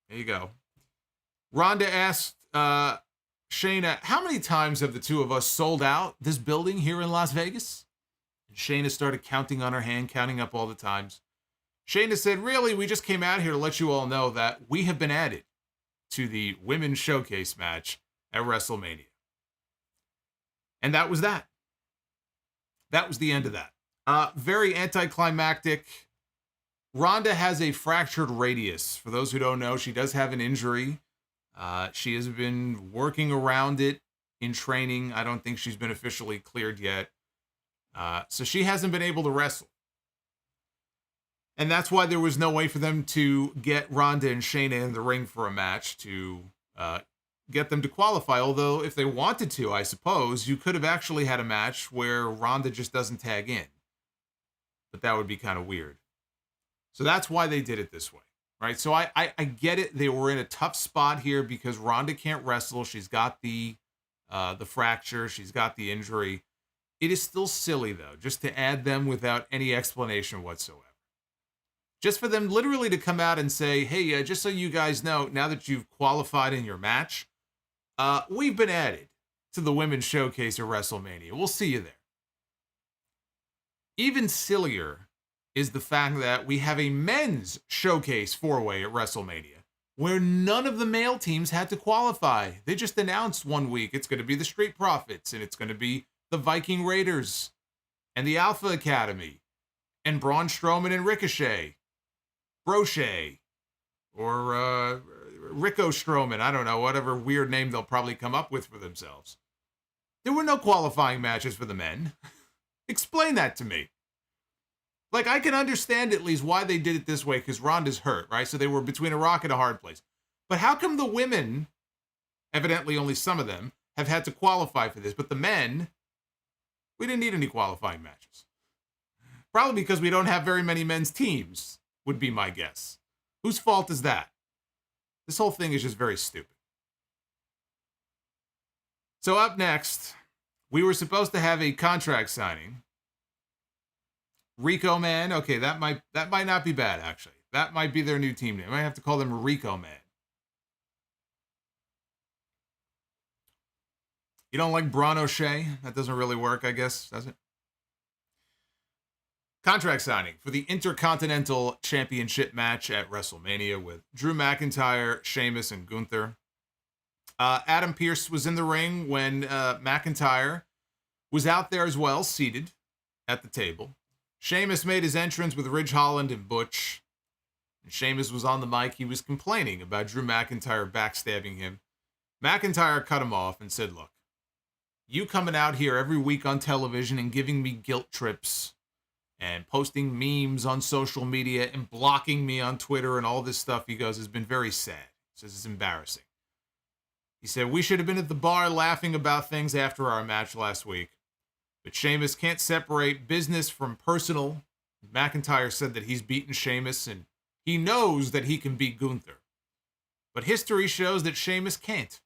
There you go. Ronda asked Shayna, how many times have the two of us sold out this building here in Las Vegas? And Shayna started counting on her hand, counting up all the times. Shayna said, really, we just came out here to let you all know that we have been added to the Women's Showcase match at WrestleMania. And that was that. That was the end of that. Very anticlimactic. Ronda has a fractured radius. For those who don't know, she does have an injury. She has been working around it in training. I don't think she's been officially cleared yet. So she hasn't been able to wrestle. And that's why there was no way for them to get Ronda and Shayna in the ring for a match to get them to qualify. Although if they wanted to, I suppose, you could have actually had a match where Ronda just doesn't tag in. But that would be kind of weird. So that's why they did it this way, right? So I get it. They were in a tough spot here because Ronda can't wrestle. She's got the fracture. She's got the injury. It is still silly, though, just to add them without any explanation whatsoever. Just for them literally to come out and say, hey, just so you guys know, now that you've qualified in your match, we've been added to the Women's Showcase at WrestleMania. We'll see you there. Even sillier is the fact that we have a men's showcase 4-way at WrestleMania, where none of the male teams had to qualify. They just announced one week it's going to be the Street Profits, and it's going to be the Viking Raiders, and the Alpha Academy, and Braun Strowman and Ricochet, Brochet, or Rico Strowman, I don't know, whatever weird name they'll probably come up with for themselves. There were no qualifying matches for the men. Explain that to me. Like, I can understand at least why they did it this way, because Ronda's hurt, right? So they were between a rock and a hard place. But how come the women, evidently only some of them, have had to qualify for this, but the men, we didn't need any qualifying matches? Probably because we don't have very many men's teams, would be my guess. Whose fault is that? This whole thing is just very stupid. So up next, we were supposed to have a contract signing. Rico Man, okay, that might not be bad, actually. That might be their new team name. I might have to call them Rico Man. You don't like Braun O'Shea? That doesn't really work, I guess, does it? Contract signing for the Intercontinental Championship match at WrestleMania with Drew McIntyre, Sheamus, and Gunther. Adam Pearce was in the ring when McIntyre was out there as well, seated at the table. Sheamus made his entrance with Ridge Holland and Butch. And Sheamus was on the mic. He was complaining about Drew McIntyre backstabbing him. McIntyre cut him off and said, look, you coming out here every week on television and giving me guilt trips and posting memes on social media and blocking me on Twitter and all this stuff, he goes, has been very sad. He says it's embarrassing. He said, we should have been at the bar laughing about things after our match last week. But Sheamus can't separate business from personal. McIntyre said that he's beaten Sheamus and he knows that he can beat Gunther. But history shows that Sheamus can't.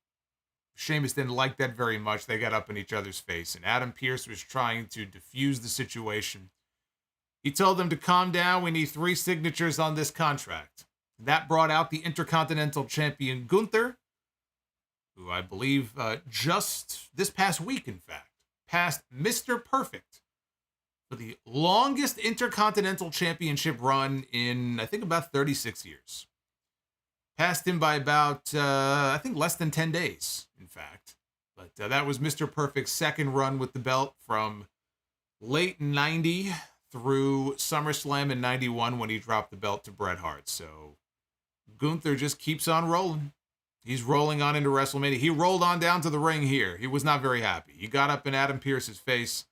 Sheamus didn't like that very much. They got up in each other's face, and Adam Pearce was trying to defuse the situation. He told them to calm down. We need 3 signatures on this contract. That brought out the Intercontinental Champion Gunther, who I believe just this past week, in fact, passed Mr. Perfect for the longest Intercontinental Championship run in, I think, about 36 years. Passed him by about, I think, less than 10 days, in fact. But that was Mr. Perfect's second run with the belt from late 90 through SummerSlam in 91 when he dropped the belt to Bret Hart. So Gunther just keeps on rolling. He's rolling on into WrestleMania. He rolled on down to the ring here. He was not very happy. He got up in Adam Pearce's face,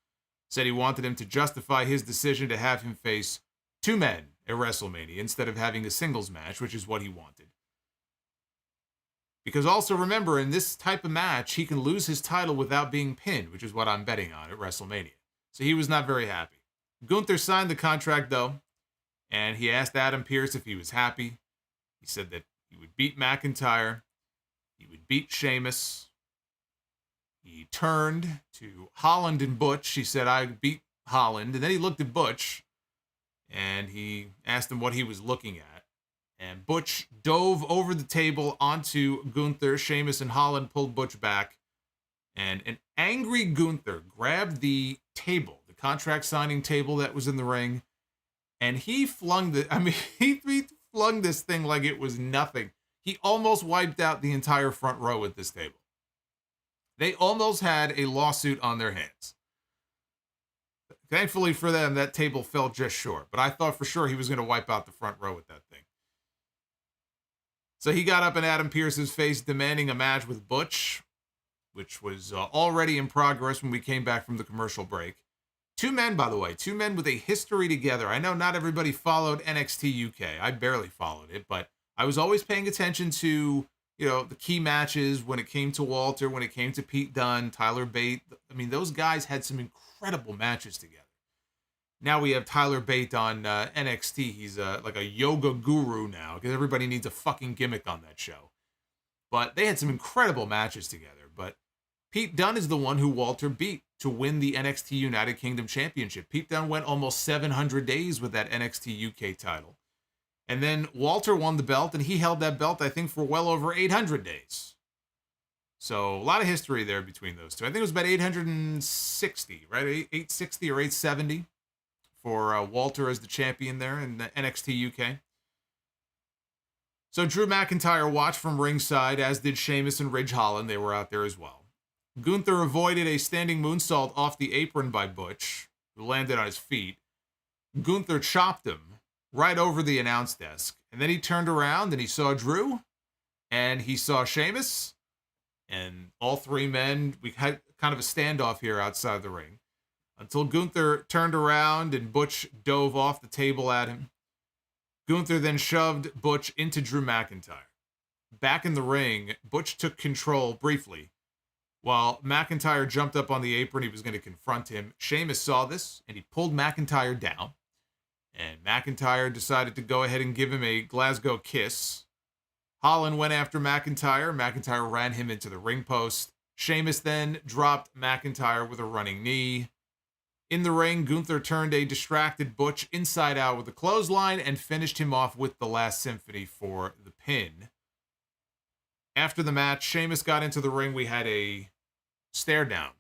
said he wanted him to justify his decision to have him face 2 men at WrestleMania instead of having a singles match, which is what he wanted. Because also remember, in this type of match, he can lose his title without being pinned, which is what I'm betting on at WrestleMania. So he was not very happy. Gunther signed the contract, though, and he asked Adam Pearce if he was happy. He said that he would beat McIntyre. He would beat Sheamus. He turned to Holland and Butch. He said, I beat Holland. And then he looked at Butch, and he asked him what he was looking at. And Butch dove over the table onto Gunther. Sheamus and Holland pulled Butch back. And an angry Gunther grabbed the table, the contract signing table that was in the ring, and he flung he flung this thing like it was nothing. He almost wiped out the entire front row at this table. They almost had a lawsuit on their hands. Thankfully for them, that table fell just short. But I thought for sure he was going to wipe out the front row with that thing. So he got up in Adam Pearce's face demanding a match with Butch, which was already in progress when we came back from the commercial break. 2 men, by the way, 2 men with a history together. I know not everybody followed NXT UK. I barely followed it, but I was always paying attention to, the key matches when it came to Walter, when it came to Pete Dunne, Tyler Bate. I mean, those guys had some incredible matches together. Now we have Tyler Bate on NXT. He's like a yoga guru now because everybody needs a fucking gimmick on that show. But they had some incredible matches together. But Pete Dunne is the one who Walter beat to win the NXT United Kingdom Championship. Pete Dunne went almost 700 days with that NXT UK title. And then Walter won the belt, and he held that belt, I think, for well over 800 days. So a lot of history there between those two. I think it was about 860, right? 860 or 870 for Walter as the champion there in the NXT UK. So Drew McIntyre watched from ringside, as did Sheamus and Ridge Holland. They were out there as well. Gunther avoided a standing moonsault off the apron by Butch, who landed on his feet. Gunther chopped him right over the announce desk. And then he turned around and he saw Drew and he saw Sheamus. And all three men, we had kind of a standoff here outside the ring until Gunther turned around and Butch dove off the table at him. Gunther then shoved Butch into Drew McIntyre. Back in the ring, Butch took control briefly. While McIntyre jumped up on the apron, he was going to confront him. Sheamus saw this, and he pulled McIntyre down. And McIntyre decided to go ahead and give him a Glasgow kiss. Holland went after McIntyre. McIntyre ran him into the ring post. Sheamus then dropped McIntyre with a running knee. In the ring, Gunther turned a distracted Butch inside out with a clothesline and finished him off with the Last Symphony for the pin. After the match, Sheamus got into the ring. We had a stare down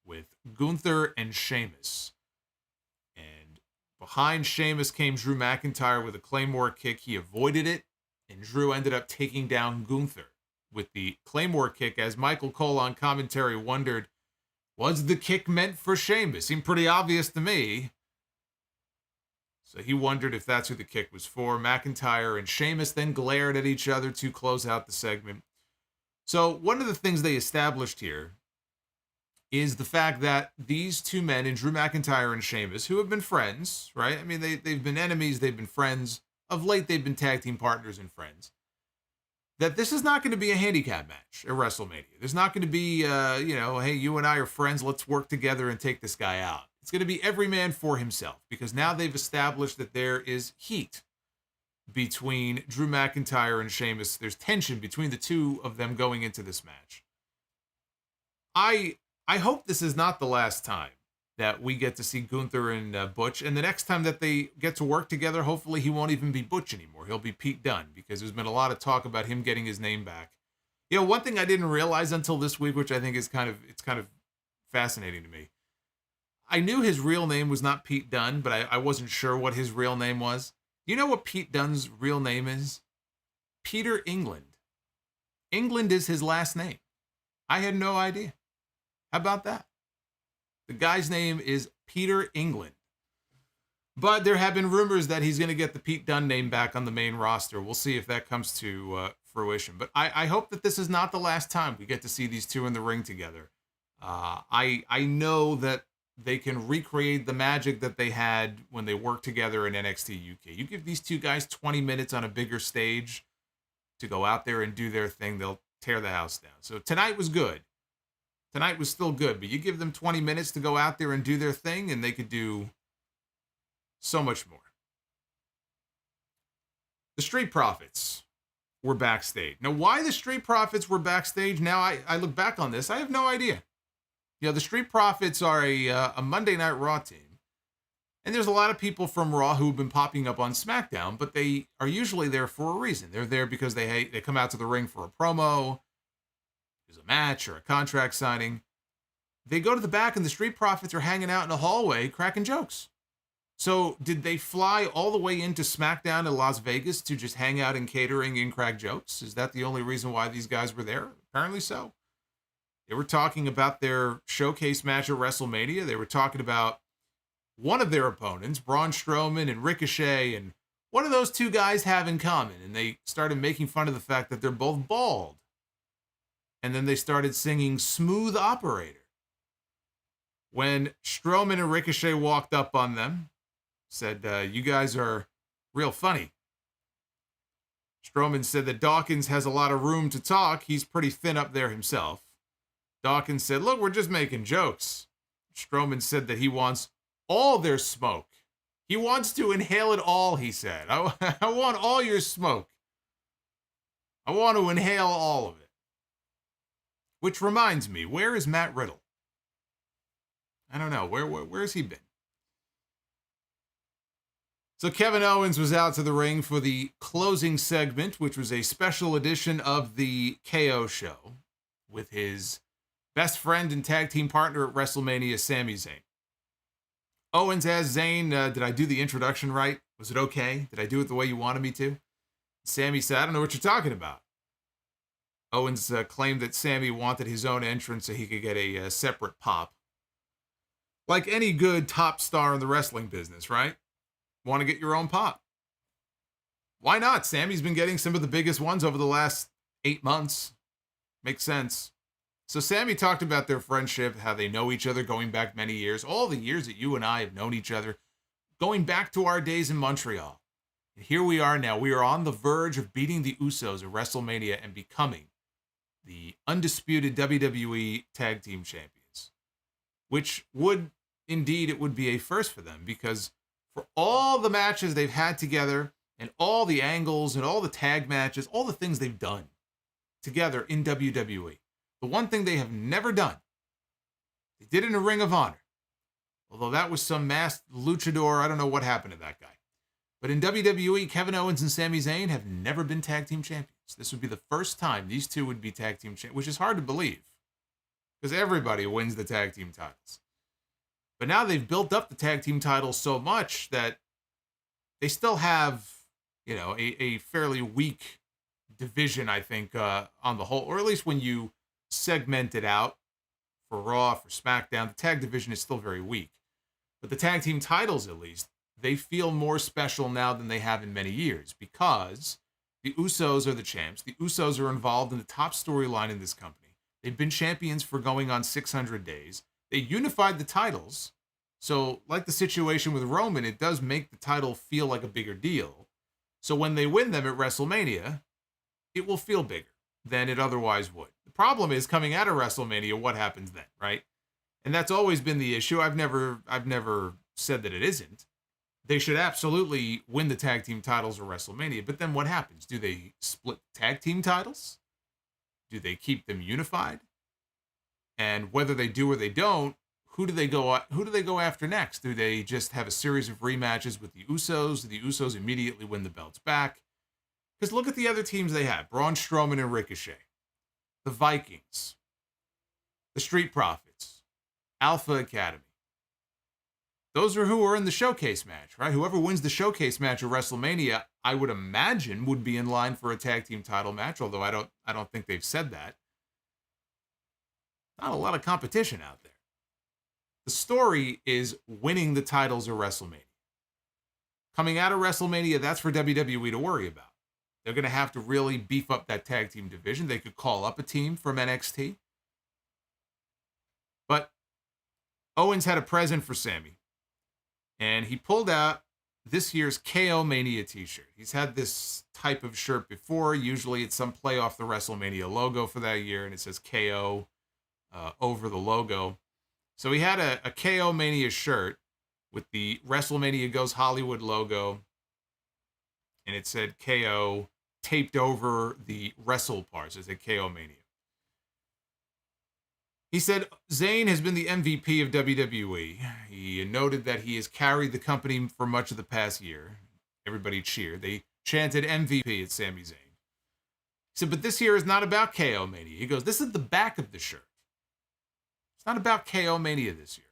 with Gunther and Sheamus. And behind Sheamus came Drew McIntyre with a Claymore kick. He avoided it, and Drew ended up taking down Gunther with the Claymore kick, as Michael Cole on commentary wondered, was the kick meant for Sheamus? Seemed pretty obvious to me. So he wondered if that's who the kick was for. McIntyre and Sheamus then glared at each other to close out the segment. So one of the things they established here is the fact that these two men, in Drew McIntyre and Sheamus, who have been friends, right? I mean, they've been enemies, they've been friends. Of late, they've been tag team partners and friends. That this is not going to be a handicap match at WrestleMania. There's not going to be, hey, you and I are friends. Let's work together and take this guy out. It's going to be every man for himself, because now they've established that there is heat between Drew McIntyre and Sheamus. There's tension between the two of them going into this match. I hope this is not the last time that we get to see Gunther and Butch. And the next time that they get to work together, hopefully he won't even be Butch anymore. He'll be Pete Dunne, because there's been a lot of talk about him getting his name back. You know, one thing I didn't realize until this week, which I think is kind of fascinating to me. I knew his real name was not Pete Dunne, but I wasn't sure what his real name was. You know what Pete Dunne's real name is? Peter England. England is his last name. I had no idea. How about that? The guy's name is Peter England. But there have been rumors that he's going to get the Pete Dunne name back on the main roster. We'll see if that comes to fruition. But I hope that this is not the last time we get to see these two in the ring together. I know that they can recreate the magic that they had when they worked together in NXT UK. You give these two guys 20 minutes on a bigger stage to go out there and do their thing, they'll tear the house down. So tonight was good. Tonight was still good, but you give them 20 minutes to go out there and do their thing, and they could do so much more. The Street Profits were backstage. Now, why the Street Profits were backstage, now I look back on this, I have no idea. You know, the Street Profits are a Monday Night Raw team, and there's a lot of people from Raw who've been popping up on SmackDown, but they are usually there for a reason. They're there because they come out to the ring for a promo, a match, or a contract signing. They go to the back, and the Street Profits are hanging out in the hallway cracking jokes. So did they fly all the way into SmackDown in Las Vegas to just hang out in catering and crack jokes? Is that the only reason why these guys were there? Apparently so. They were talking about their showcase match at WrestleMania. They were talking about one of their opponents, Braun Strowman and Ricochet, and what do those two guys have in common? And they started making fun of the fact that they're both bald. And then they started singing Smooth Operator. When Strowman and Ricochet walked up on them, said, you guys are real funny. Strowman said that Dawkins has a lot of room to talk. He's pretty thin up there himself. Dawkins said, look, we're just making jokes. Strowman said that he wants all their smoke. He wants to inhale it all, he said. I want all your smoke. I want to inhale all of it. Which reminds me, where is Matt Riddle? I don't know. Where's he been? So Kevin Owens was out to the ring for the closing segment, which was a special edition of the KO show. with his best friend and tag team partner at WrestleMania, Sami Zayn. Owens asked Zayn, did I do the introduction right? Was it okay? Did I do it the way you wanted me to? Sami said, I don't know what you're talking about. Owens claimed that Sami wanted his own entrance so he could get a separate pop. Like any good top star in the wrestling business, right? Want to get your own pop. Why not? Sami's been getting some of the biggest ones over the last 8 months. Makes sense. So Sami talked about their friendship, how they know each other going back many years, all the years that you and I have known each other, going back to our days in Montreal. And here we are now. We are on the verge of beating the Usos at WrestleMania and becoming the undisputed WWE Tag Team Champions, which would, indeed, it would be a first for them, because for all the matches they've had together and all the angles and all the tag matches, all the things they've done together in WWE, the one thing they have never done, they did in a Ring of Honor. Although that was some masked luchador, I don't know what happened to that guy. But in WWE, Kevin Owens and Sami Zayn have never been tag team champions. This would be the first time these two would be tag team champions, which is hard to believe, because everybody wins the tag team titles. But now they've built up the tag team titles so much that they still have, a fairly weak division, I think, on the whole, or at least when you segment it out for Raw, for SmackDown, the tag division is still very weak. But the tag team titles, at least, they feel more special now than they have in many years, because the Usos are the champs. The Usos are involved in the top storyline in this company. They've been champions for going on 600 days. They unified the titles. So, like the situation with Roman, it does make the title feel like a bigger deal. So when they win them at WrestleMania, it will feel bigger than it otherwise would. The problem is, coming out of WrestleMania, what happens then, right? And that's always been the issue. I've never said that it isn't. They should absolutely win the tag team titles at WrestleMania, but then what happens? Do they split the tag team titles? Do they keep them unified? And whether they do or they don't, who do they go after next? Do they just have a series of rematches with the Usos? Do the Usos immediately win the belts back? Because look at the other teams they have. Braun Strowman and Ricochet. The Vikings. The Street Profits. Alpha Academy. Those are who are in the showcase match, right? Whoever wins the showcase match at WrestleMania, I would imagine, would be in line for a tag team title match, although I don't think they've said that. Not a lot of competition out there. The story is winning the titles at WrestleMania. Coming out of WrestleMania, that's for WWE to worry about. They're going to have to really beef up that tag team division. They could call up a team from NXT. But Owens had a present for Sami. And he pulled out this year's KO Mania t-shirt. He's had this type of shirt before. Usually it's some play off the WrestleMania logo for that year, and it says KO over the logo. So he had a KO Mania shirt with the WrestleMania Goes Hollywood logo, and it said KO taped over the wrestle parts. It said KO Mania. He said Zayn has been the MVP of WWE. He noted that he has carried the company for much of the past year. Everybody cheered. They chanted MVP at Sami Zayn. He said, but this year is not about KO Mania. He goes, this is the back of the shirt. It's not about KO Mania this year.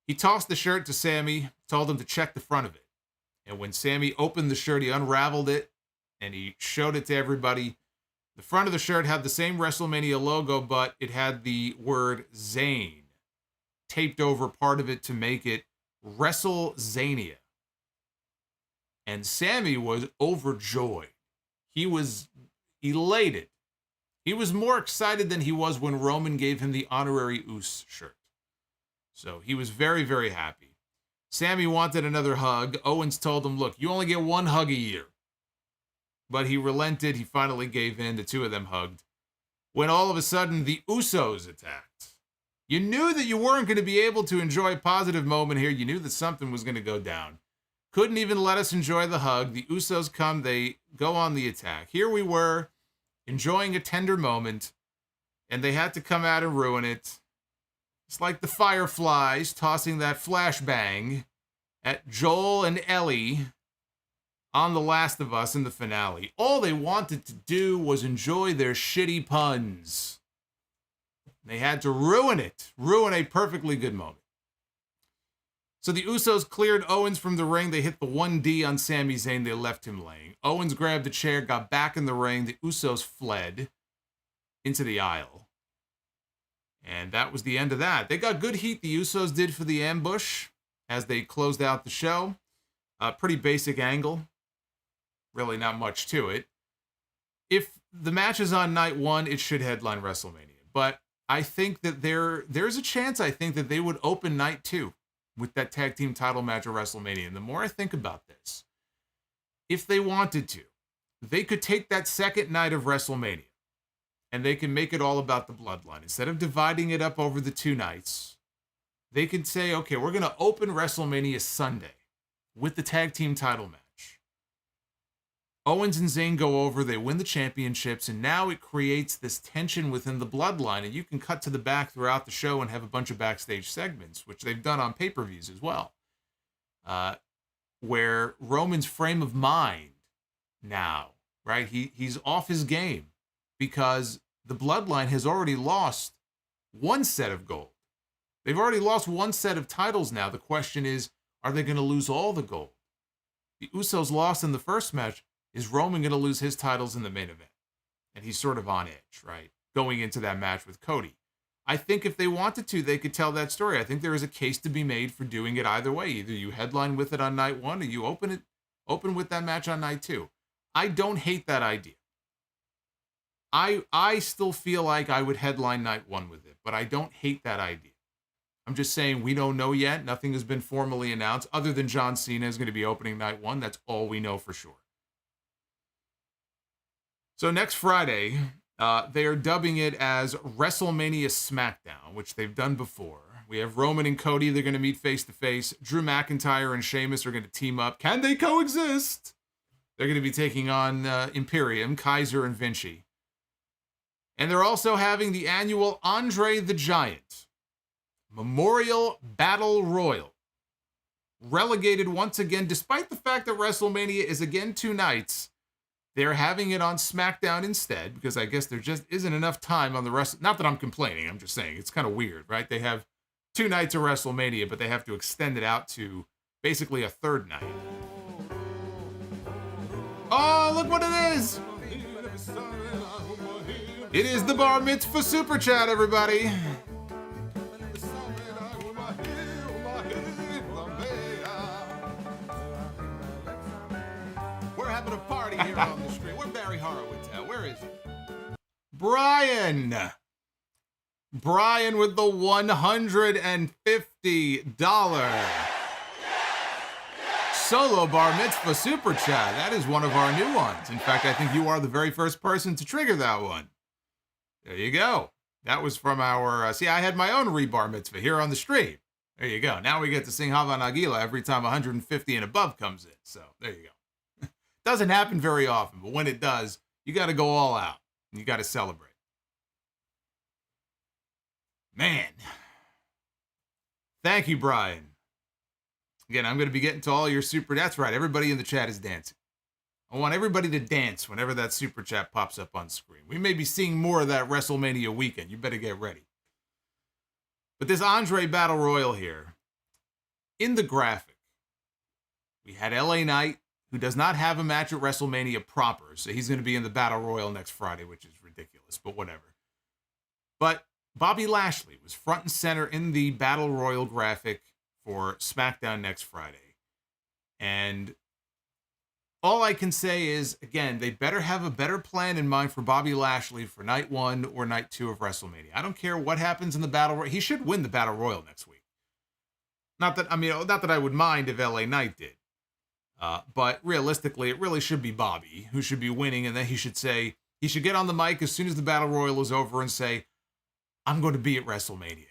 He tossed the shirt to Sami, told him to check the front of it. And when Sami opened the shirt, he unraveled it, and he showed it to everybody. The front of the shirt had the same WrestleMania logo, but it had the word Zayn taped over part of it to make it WrestleZania. And Sami was overjoyed. He was elated. He was more excited than he was when Roman gave him the honorary Us shirt. So he was very, very happy. Sami wanted another hug. Owens told him, look, you only get one hug a year. But he relented. He finally gave in. The two of them hugged. When all of a sudden, the Usos attacked. You knew that you weren't going to be able to enjoy a positive moment here. You knew that something was going to go down. Couldn't even let us enjoy the hug. The Usos come. They go on the attack. Here we were, enjoying a tender moment, and they had to come out and ruin it. It's like the Fireflies tossing that flashbang at Joel and Ellie on The Last of Us in the finale. All they wanted to do was enjoy their shitty puns. They had to ruin a perfectly good moment. So the Usos cleared Owens from the ring. They hit the 1D on Sami Zayn. They left him laying. Owens grabbed a chair, got back in the ring. The Usos fled into the aisle. And that was the end of that. They got good heat, the Usos did, for the ambush as they closed out the show. A pretty basic angle. Really not much to it. If the match is on night one, it should headline WrestleMania. But I think that there's a chance, I think, that they would open night two with that tag team title match at WrestleMania. And the more I think about this, if they wanted to, they could take that second night of WrestleMania and they can make it all about the bloodline. Instead of dividing it up over the 2 nights, they could say, okay, we're going to open WrestleMania Sunday with the tag team title match. Owens and Zayn go over, they win the championships, and now it creates this tension within the bloodline, and you can cut to the back throughout the show and have a bunch of backstage segments, which they've done on pay-per-views as well, where Roman's frame of mind now, right, he's off his game because the bloodline has already lost one set of gold. They've already lost one set of titles now. The question is, are they going to lose all the gold? The Usos lost in the first match. Is Roman going to lose his titles in the main event? And he's sort of on edge, right? Going into that match with Cody. I think if they wanted to, they could tell that story. I think there is a case to be made for doing it either way. Either you headline with it on night one or you open with that match on night two. I don't hate that idea. I still feel like I would headline night one with it, but I don't hate that idea. I'm just saying we don't know yet. Nothing has been formally announced other than John Cena is going to be opening night one. That's all we know for sure. So next Friday, they are dubbing it as WrestleMania Smackdown, which they've done before. We have Roman and Cody. They're going to meet face-to-face. Drew McIntyre and Sheamus are going to team up. Can they coexist? They're going to be taking on Imperium, Kaiser, and Vinci. And they're also having the annual Andre the Giant Memorial Battle Royal. Relegated once again, despite the fact that WrestleMania is again 2 nights. They're having it on SmackDown instead because I guess there just isn't enough time on the rest. Not that I'm complaining. I'm just saying it's kind of weird, right? They have 2 nights of WrestleMania, but they have to extend it out to basically a 3rd night. Oh, look what it is! It is the Bar Mitzvah Super Chat, everybody. Having a party here on the street. Where Barry Horowitz at? Where is it? Brian with the $150 Solo Bar Mitzvah Super Chat. That is one of our new ones. In fact, I think you are the very first person to trigger that one. There you go. That was from our, see, I had my own Rebar Mitzvah here on the stream. There you go. Now we get to sing Hava Nagila every time 150 and above comes in. So there you go. Doesn't happen very often, but when it does, you got to go all out. And you got to celebrate. Man. Thank you, Brian. Again, I'm going to be getting to all your super... That's right, everybody in the chat is dancing. I want everybody to dance whenever that super chat pops up on screen. We may be seeing more of that WrestleMania weekend. You better get ready. But this Andre Battle Royal here, in the graphic, we had LA Knight, who does not have a match at WrestleMania proper. So he's going to be in the Battle Royal next Friday, which is ridiculous, but whatever. But Bobby Lashley was front and center in the Battle Royal graphic for SmackDown next Friday. And all I can say is, again, they better have a better plan in mind for Bobby Lashley for night 1 or night 2 of WrestleMania. I don't care what happens in the Battle Royal. He should win the Battle Royal next week. Not that I would mind if LA Knight did. But realistically, it really should be Bobby who should be winning. And then he should get on the mic as soon as the Battle Royal is over and say, I'm going to be at WrestleMania.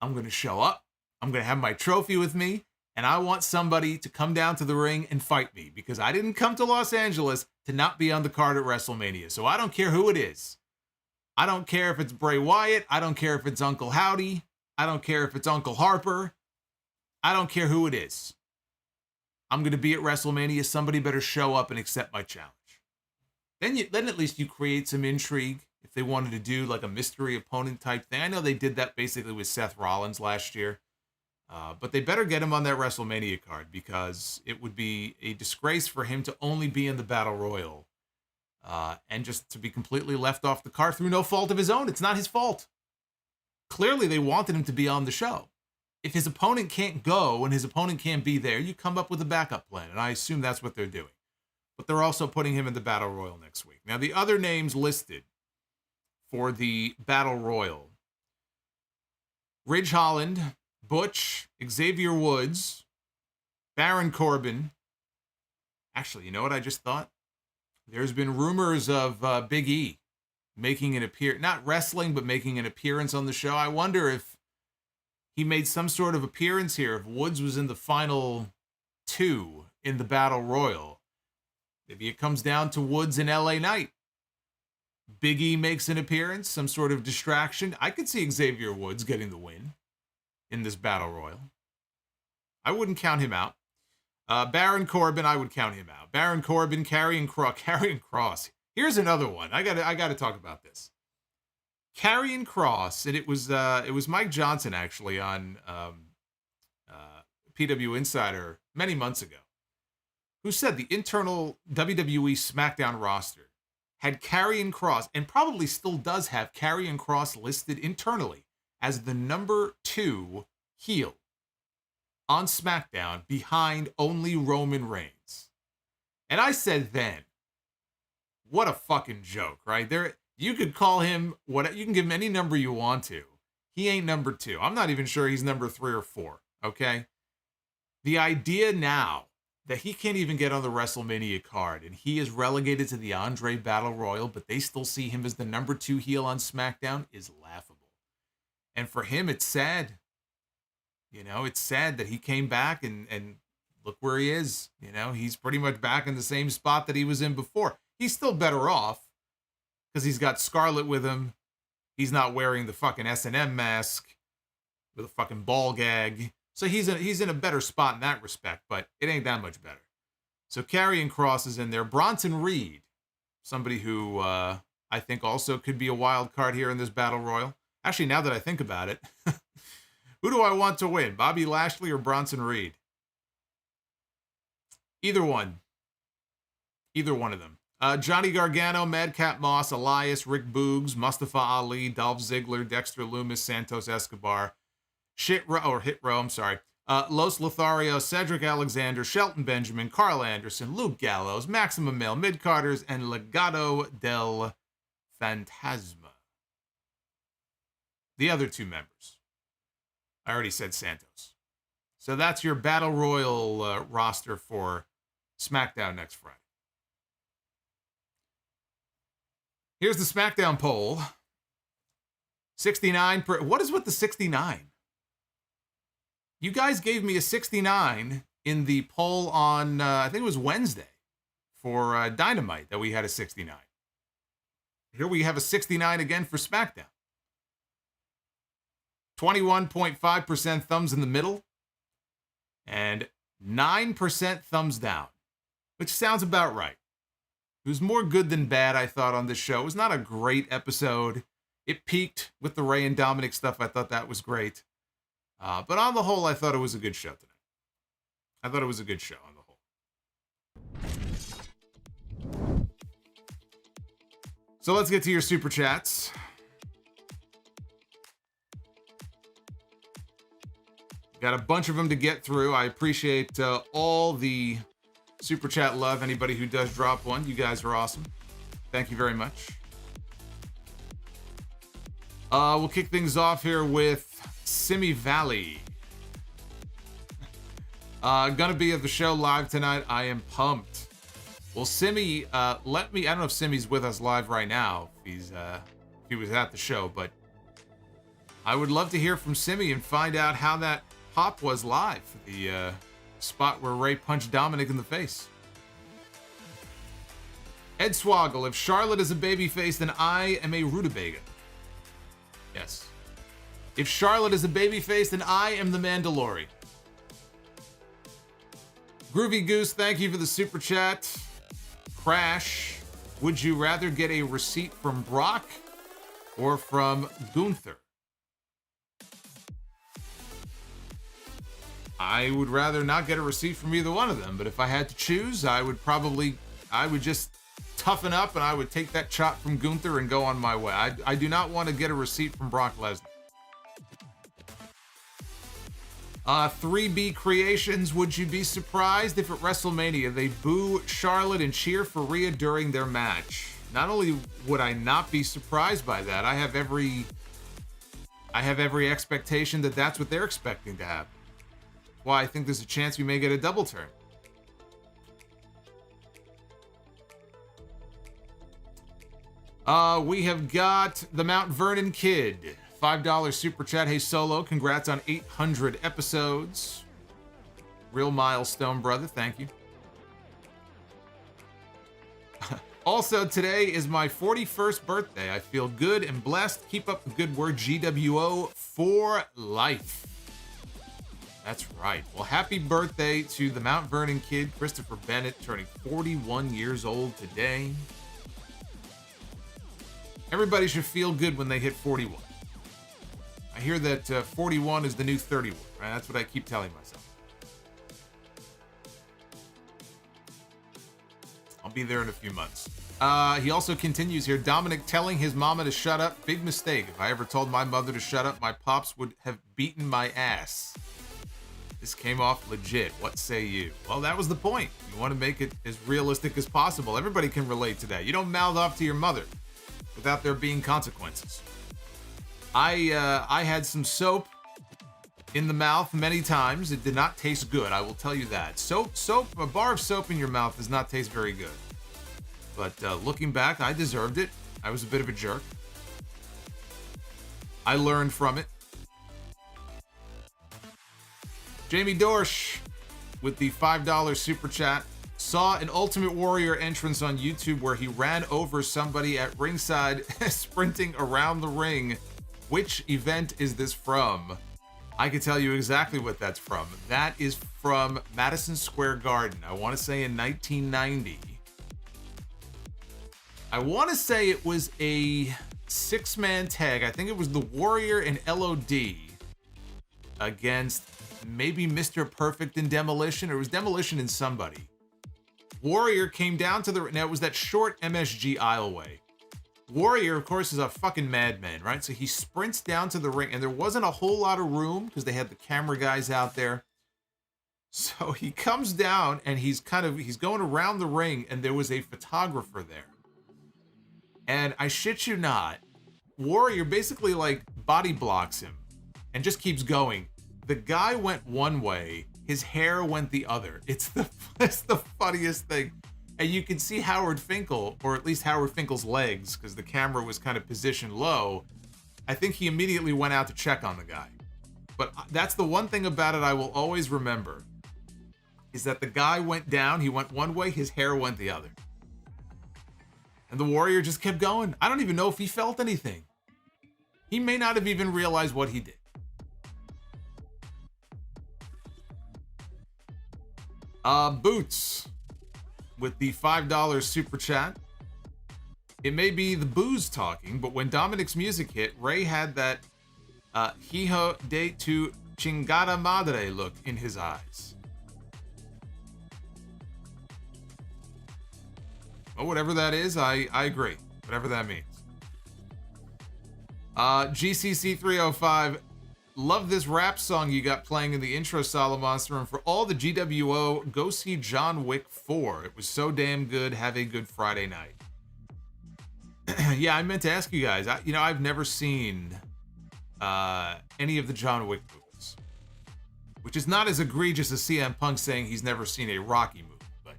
I'm going to show up. I'm going to have my trophy with me. And I want somebody to come down to the ring and fight me because I didn't come to Los Angeles to not be on the card at WrestleMania. So I don't care who it is. I don't care if it's Bray Wyatt. I don't care if it's Uncle Howdy. I don't care if it's Uncle Harper. I don't care who it is. I'm going to be at WrestleMania. Somebody better show up and accept my challenge. Then at least you create some intrigue. if they wanted to do like a mystery opponent type thing. I know they did that basically with Seth Rollins last year. But they better get him on that WrestleMania card, because it would be a disgrace for him to only be in the Battle Royal and just to be completely left off the card through no fault of his own. It's not his fault. Clearly, they wanted him to be on the show. If his opponent can't go and his opponent can't be there, you come up with a backup plan, and I assume that's what they're doing. But they're also putting him in the Battle Royal next week. Now, the other names listed for the Battle Royal: Ridge Holland, Butch, Xavier Woods, Baron Corbin. Actually, you know what I just thought? There's been rumors of Big E making an appearance, not wrestling, but making an appearance on the show. I wonder if he made some sort of appearance here, if Woods was in the final 2 in the Battle Royal. Maybe it comes down to Woods and LA Knight. Big E makes an appearance, some sort of distraction. I could see Xavier Woods getting the win in this Battle Royal. I wouldn't count him out. Baron Corbin, I would count him out. Baron Corbin, Karrion Kross. Here's another one. I gotta talk about this. Karrion Kross, and it was Mike Johnson actually on PW Insider many months ago, who said the internal WWE Smackdown roster had Karrion Kross, and probably still does have Karrion Kross listed internally as the number 2 heel on SmackDown, behind only Roman Reigns. And I said then, what a fucking joke, right? You could call him what, you can give him any number you want to. He ain't number 2. I'm not even sure he's number 3 or 4, okay? The idea now that he can't even get on the WrestleMania card and he is relegated to the Andre Battle Royal, but they still see him as the number 2 heel on SmackDown, is laughable. And for him, it's sad. You know, it's sad that he came back and look where he is. You know, he's pretty much back in the same spot that he was in before. He's still better off because he's got Scarlett with him. He's not wearing the fucking S&M mask with a fucking ball gag. So he's in a better spot in that respect, but it ain't that much better. So Karrion Kross is in there. Bronson Reed, somebody who I think also could be a wild card here in this Battle Royal. Actually, now that I think about it, who do I want to win? Bobby Lashley or Bronson Reed? Either one. Either one of them. Johnny Gargano, Madcap Moss, Elias, Rick Boogs, Mustafa Ali, Dolph Ziggler, Dexter Lumis, Santos Escobar, Hit Row, Los Lothario, Cedric Alexander, Shelton Benjamin, Carl Anderson, Luke Gallows, Maximum Male Mid-Carders, and Legado del Fantasma. The other 2 members. I already said Santos. So that's your Battle Royal roster for SmackDown next Friday. Here's the SmackDown poll. 69 what is with the 69? You guys gave me a 69 in the poll on, I think it was Wednesday, for Dynamite, that we had a 69. Here we have a 69 again for SmackDown. 21.5% thumbs in the middle, and 9% thumbs down, which sounds about right. It was more good than bad, I thought, on this show. It was not a great episode. It peaked with the Rey and Dominik stuff. I thought that was great. But on the whole, I thought it was a good show tonight. I thought it was a good show on the whole. So let's get to your Super Chats. Got a bunch of them to get through. I appreciate all the Super Chat love. Anybody who does drop one, you guys are awesome. Thank you very much. We'll kick things off here with Simi Valley. Gonna be at the show live tonight. I am pumped. Well, Simi, I don't know if Simi's with us live right now, if he was at the show, but I would love to hear from Simi and find out how that pop was live, the spot where Rey punched Dominik in the face. Ed Swoggle, if Charlotte is a babyface, then I am a rutabaga. Yes. If Charlotte is a babyface, then I am the Mandalorian. Groovy Goose, thank you for the super chat. Crash, would you rather get a receipt from Brock or from Gunther? I would rather not get a receipt from either one of them, but if I had to choose, I would just toughen up and I would take that chop from Gunther and go on my way. I do not want to get a receipt from Brock Lesnar. 3B Creations, would you be surprised if at WrestleMania they boo Charlotte and cheer for Rhea during their match? Not only would I not be surprised by that, I have every expectation that that's what they're expecting to happen. Why I think there's a chance we may get a double turn. We have got the Mount Vernon Kid. $5 super chat. Hey, Solo, congrats on 800 episodes. Real milestone, brother. Thank you. Also, today is my 41st birthday. I feel good and blessed. Keep up the good work, GWO, for life. That's right. Well, happy birthday to the Mount Vernon Kid, Christopher Bennett, turning 41 years old today. Everybody should feel good when they hit 41. I hear that 41 is the new 31, right? That's what I keep telling myself. I'll be there in a few months. He also continues here. Dominik telling his mama to shut up. Big mistake. If I ever told my mother to shut up, my pops would have beaten my ass. This came off legit. What say you? Well, that was the point. You want to make it as realistic as possible. Everybody can relate to that. You don't mouth off to your mother without there being consequences. I had some soap in the mouth many times. It did not taste good, I will tell you that. A bar of soap in your mouth does not taste very good. But looking back, I deserved it. I was a bit of a jerk. I learned from it. Jamie Dorsch with the $5 super chat. Saw an Ultimate Warrior entrance on YouTube where he ran over somebody at ringside sprinting around the ring. Which event is this from? I can tell you exactly what that's from. That is from Madison Square Garden. I want to say in 1990. I want to say it was a 6-man tag. I think it was the Warrior and LOD against maybe Mr. Perfect and Demolition, or it was Demolition and somebody. Warrior came down to the... Now, it was that short MSG aisleway. Warrior, of course, is a fucking madman, right? So he sprints down to the ring, and there wasn't a whole lot of room because they had the camera guys out there. So he comes down, and he's going around the ring, and there was a photographer there. And I shit you not, Warrior basically, like, body blocks him and just keeps going. The guy went one way, his hair went the other. It's the funniest thing. And you can see Howard Finkel, or at least Howard Finkel's legs, because the camera was kind of positioned low. I think he immediately went out to check on the guy. But that's the one thing about it I will always remember, is that the guy went down, he went one way, his hair went the other. And the Warrior just kept going. I don't even know if he felt anything. He may not have even realized what he did. Boots with the $5 super chat. It may be the booze talking, but when Dominik's music hit, Rey had that hijo de tu chingada madre look in his eyes. Well, whatever that is, I agree. Whatever that means. GCC 305. Love this rap song you got playing in the intro, Solomonster, and for all the GWO, go see John Wick 4. It was so damn good. Have a good Friday night. Yeah, I meant to ask you guys. I've never seen any of the John Wick movies, which is not as egregious as CM Punk saying he's never seen a Rocky movie. But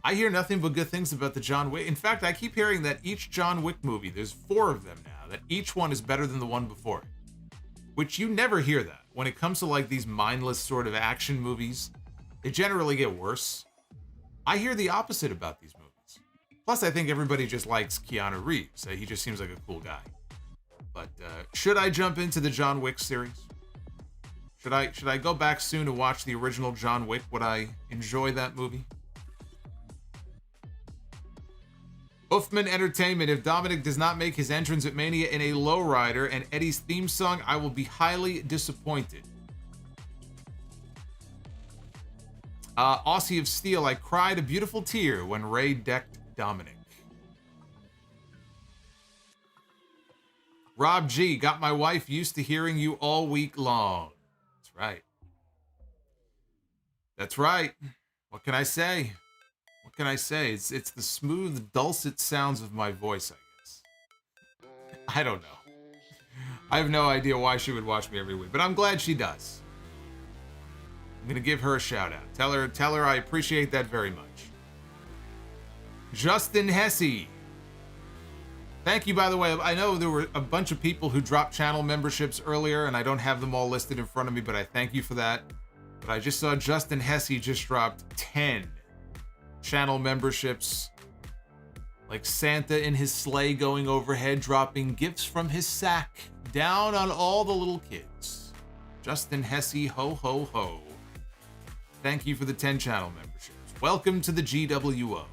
I hear nothing but good things about the John Wick. In fact, I keep hearing that each John Wick movie, there's 4 of them now, that each one is better than the one before it. Which you never hear that. When it comes to like these mindless sort of action movies, they generally get worse. I hear the opposite about these movies. Plus, I think everybody just likes Keanu Reeves. He just seems like a cool guy. But should I jump into the John Wick series? Should I go back soon to watch the original John Wick? Would I enjoy that movie? Uffman Entertainment, if Dominik does not make his entrance at Mania in a lowrider and Eddie's theme song, I will be highly disappointed. Aussie of Steel, I cried a beautiful tear when Rey decked Dominik. Rob G, got my wife used to hearing you all week long. That's right. That's right. What can I say? What can I say? It's the smooth, dulcet sounds of my voice, I guess. I don't know. I have no idea why she would watch me every week, but I'm glad she does. I'm going to give her a shout out. Tell her I appreciate that very much. Justin Hesse. Thank you, by the way. I know there were a bunch of people who dropped channel memberships earlier, and I don't have them all listed in front of me, but I thank you for that. But I just saw Justin Hesse just dropped 10 channel memberships. Like Santa in his sleigh going overhead, dropping gifts from his sack down on all the little kids. Justin Hesse, ho, ho, ho. Thank you for the 10 channel memberships. Welcome to the GWO.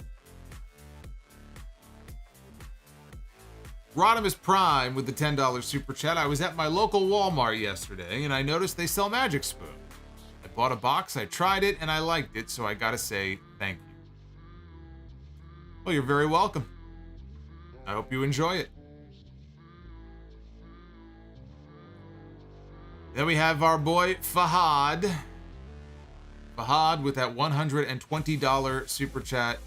Rodimus Prime with the $10 super chat. I was at my local Walmart yesterday and I noticed they sell Magic Spoon. I bought a box, I tried it, and I liked it, so I gotta say thank you. Well, you're very welcome. I hope you enjoy it. Then we have our boy Fahad. Fahad with that $120 super chat.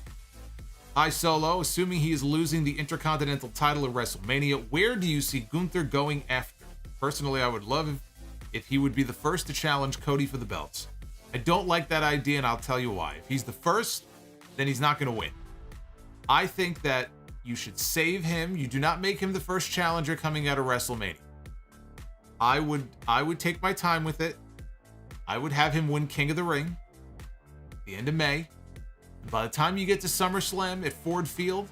Hi Solo, assuming he is losing the Intercontinental title at WrestleMania, where do you see Gunther going after? Personally, I would love if he would be the first to challenge Cody for the belts. I don't like that idea, and I'll tell you why. If he's the first, then he's not going to win. I think that you should save him. You do not make him the first challenger coming out of WrestleMania. I would take my time with it. I would have him win King of the Ring at the end of May. By the time you get to SummerSlam at Ford Field,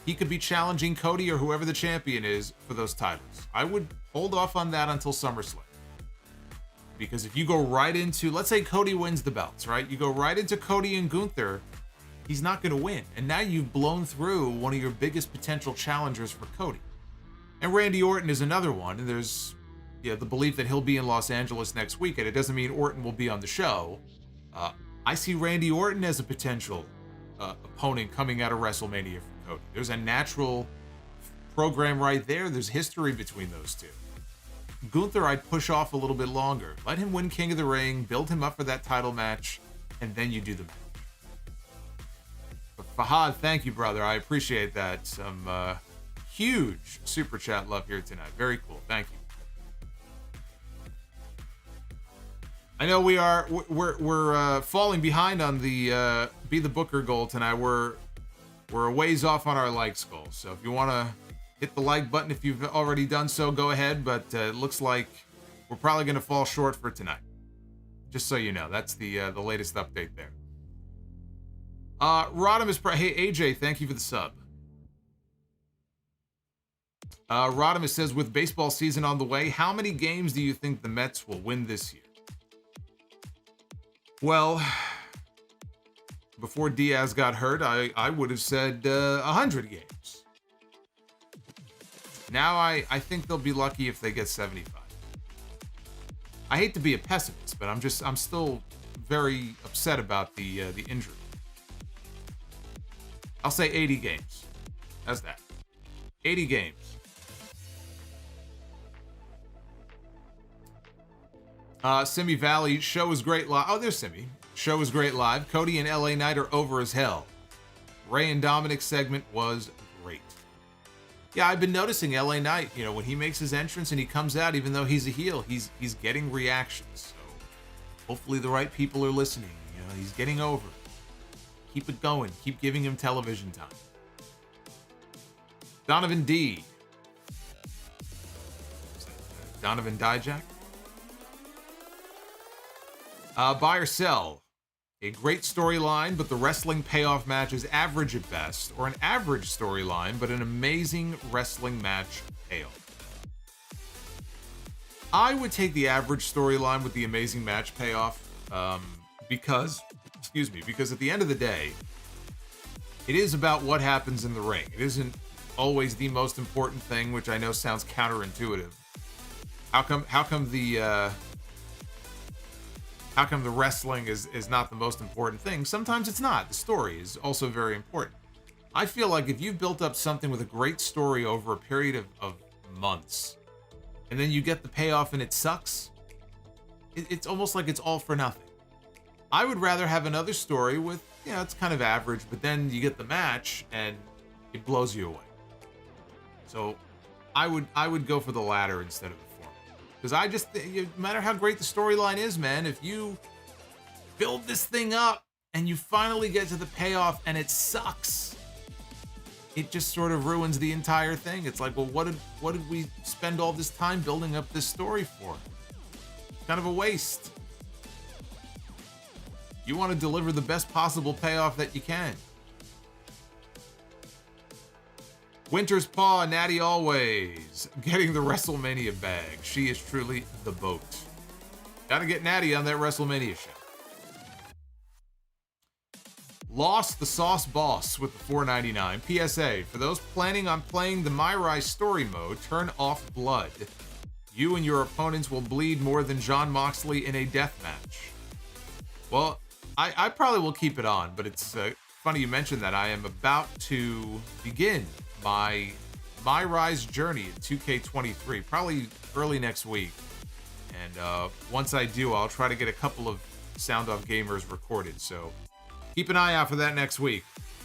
he could be challenging Cody or whoever the champion is for those titles. I would hold off on that until SummerSlam. Because if you go right into, let's say Cody wins the belts, right? You go right into Cody and Gunther, he's not going to win. And now you've blown through one of your biggest potential challengers for Cody. And Randy Orton is another one. And there's the belief that he'll be in Los Angeles next week. And it doesn't mean Orton will be on the show. I see Randy Orton as a potential opponent coming out of WrestleMania for Cody. There's a natural program right there. There's history between those two. Gunther, I'd push off a little bit longer. Let him win King of the Ring, build him up for that title match, and then you do the match. But Fahad, thank you, brother. I appreciate that. Some huge super chat love here tonight. Very cool. Thank you. I know we're falling behind on the Be the Booker goal tonight. We're a ways off on our likes goal. So if you want to hit the like button if you've already done so, go ahead. But it looks like we're probably going to fall short for tonight. Just so you know, that's the latest update there. Rodimus, hey AJ, thank you for the sub. Rodimus says, with baseball season on the way, how many games do you think the Mets will win this year? Well, before Diaz got hurt, I would have said 100 games. Now I think they'll be lucky if they get 75. I hate to be a pessimist, but I'm still very upset about the injury. I'll say 80 games. How's that? 80 games. Simi Valley, show was great live. Oh, there's Simi. Show was great live. Cody and LA Knight are over as hell. Rey and Dominik's segment was great. Yeah, I've been noticing LA Knight, when he makes his entrance and he comes out, even though he's a heel, he's getting reactions. So hopefully the right people are listening. He's getting over. Keep it going. Keep giving him television time. Donovan D. Donovan Dijak? Buy or sell. A great storyline, but the wrestling payoff match is average at best, or an average storyline, but an amazing wrestling match payoff. I would take the average storyline with the amazing match payoff, because at the end of the day, it is about what happens in the ring. It isn't always the most important thing, which I know sounds counterintuitive. How come the wrestling is not the most important thing? Sometimes it's not. The story is also very important. I feel like if you've built up something with a great story over a period of months, and then you get the payoff and it sucks, it's almost like it's all for nothing. I would rather have another story with, it's kind of average, but then you get the match and it blows you away. So I would go for the latter instead of the former. Because I just think, no matter how great the storyline is, man, if you build this thing up and you finally get to the payoff and it sucks, it just sort of ruins the entire thing. It's like, well, what did we spend all this time building up this story for? Kind of a waste. You want to deliver the best possible payoff that you can. Winter's Paw, Natty Always, getting the WrestleMania bag. She is truly the boat. Gotta get Natty on that WrestleMania show. Lost the Sauce Boss with the $4.99. PSA, for those planning on playing the Myrai story mode, turn off blood. You and your opponents will bleed more than Jon Moxley in a death match. Well, I probably will keep it on, but it's funny you mentioned that. I am about to begin my Rai's journey in 2K23, probably early next week. And once I do, I'll try to get a couple of Sound Off Gamers recorded. So keep an eye out for that next week.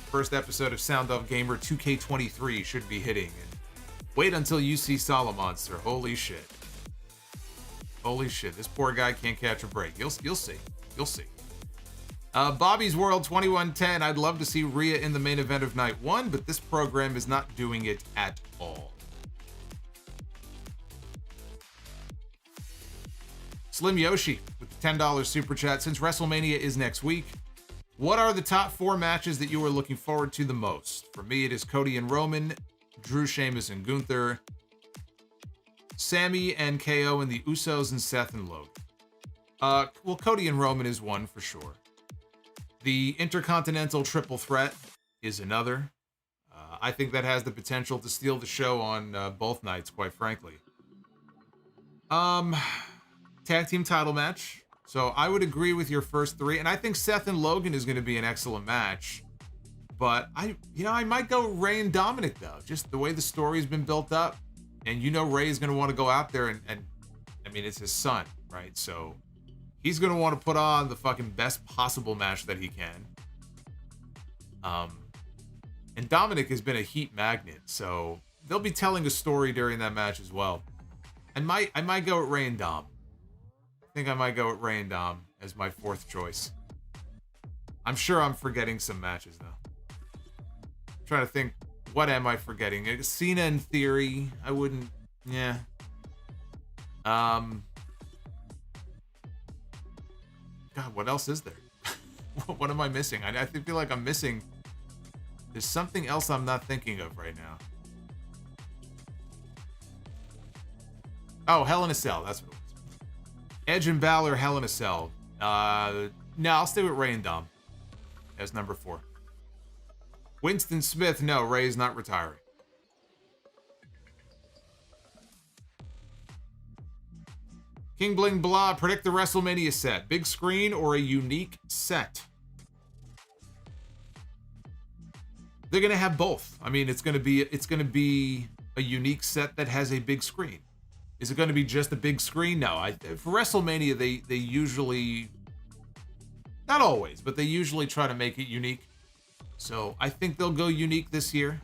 First episode of Sound Off Gamer 2K23 should be hitting. And wait until you see Solomonster. Holy shit. Holy shit. This poor guy can't catch a break. You'll see. You'll see. Bobby's World 2110. I'd love to see Rhea in the main event of night 1, but this program is not doing it at all. Slim Yoshi with the $10 super chat. Since WrestleMania is next week, what are the top 4 matches that you are looking forward to the most? For me, it is Cody and Roman, Drew, Sheamus, and Gunther, Sami and KO and the Usos, and Seth and Logan. Well, Cody and Roman is one for sure. The Intercontinental Triple Threat is another. I think that has the potential to steal the show on both nights, quite frankly. Tag team title match. So I would agree with your first 3, and I think Seth and Logan is going to be an excellent match. But I might go Rey and Dominik though. Just the way the story's been built up, and Rey is going to want to go out there and I mean, it's his son, right? So he's going to want to put on the fucking best possible match that he can. And Dominik has been a heat magnet, so they'll be telling a story during that match as well. I might go with Rey and Dom. I think I might go with Rey and Dom as my 4th choice. I'm sure I'm forgetting some matches though. I'm trying to think, what am I forgetting? Cena in Theory, I wouldn't, yeah. God, what else is there? What am I missing? I feel like I'm missing. There's something else I'm not thinking of right now. Oh, Hell in a Cell. That's what it was. Edge and Balor, Hell in a Cell. No, I'll stay with Rey and Dom as number 4. Winston Smith, no, Rey is not retiring. King Bling Blah, predict the WrestleMania set. Big screen or a unique set? They're gonna have both. I mean, it's gonna be a unique set that has a big screen. Is it gonna be just a big screen? No. For WrestleMania, they usually, not always, but they usually try to make it unique. So I think they'll go unique this year.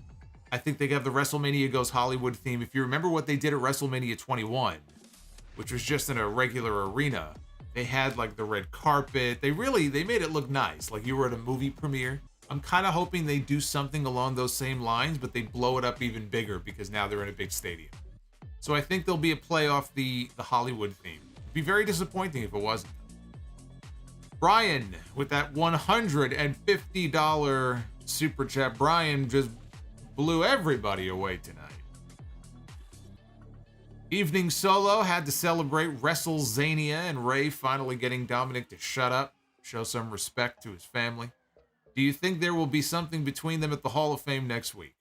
I think they have the WrestleMania Goes Hollywood theme. If you remember what they did at WrestleMania 21, which was just in a regular arena, they had like the red carpet. They made it look nice, like you were at a movie premiere. I'm kind of hoping they do something along those same lines, but they blow it up even bigger because now they're in a big stadium. So I think there'll be a play off the Hollywood theme. It'd be very disappointing if it wasn't. Brian with that $150 super chat. Brian just blew everybody away tonight. Evening Solo had to celebrate WrestleZania and Rey finally getting Dominik to shut up, show some respect to his family. Do you think there will be something between them at the Hall of Fame next week?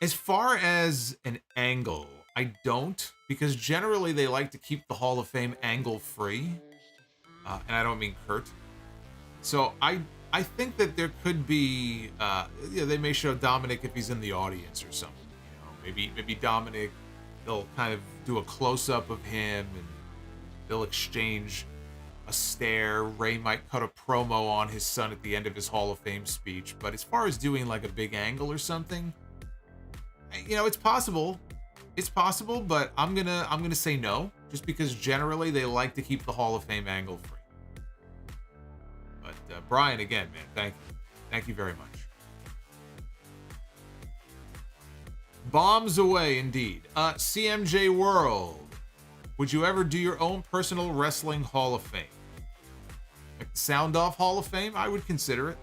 As far as an angle, I don't, because generally they like to keep the Hall of Fame angle free, and I don't mean Kurt. So I think that there could be, they may show Dominik if he's in the audience or something. Maybe Dominik, they'll kind of do a close-up of him, and they'll exchange a stare. Rey might cut a promo on his son at the end of his Hall of Fame speech. But as far as doing like a big angle or something, it's possible. It's possible, but I'm gonna say no, just because generally they like to keep the Hall of Fame angle free. But Brian, again, man, thank you very much. Bombs away, indeed. CMJ World, would you ever do your own personal wrestling Hall of Fame? Like the Sound Off Hall of Fame, I would consider it.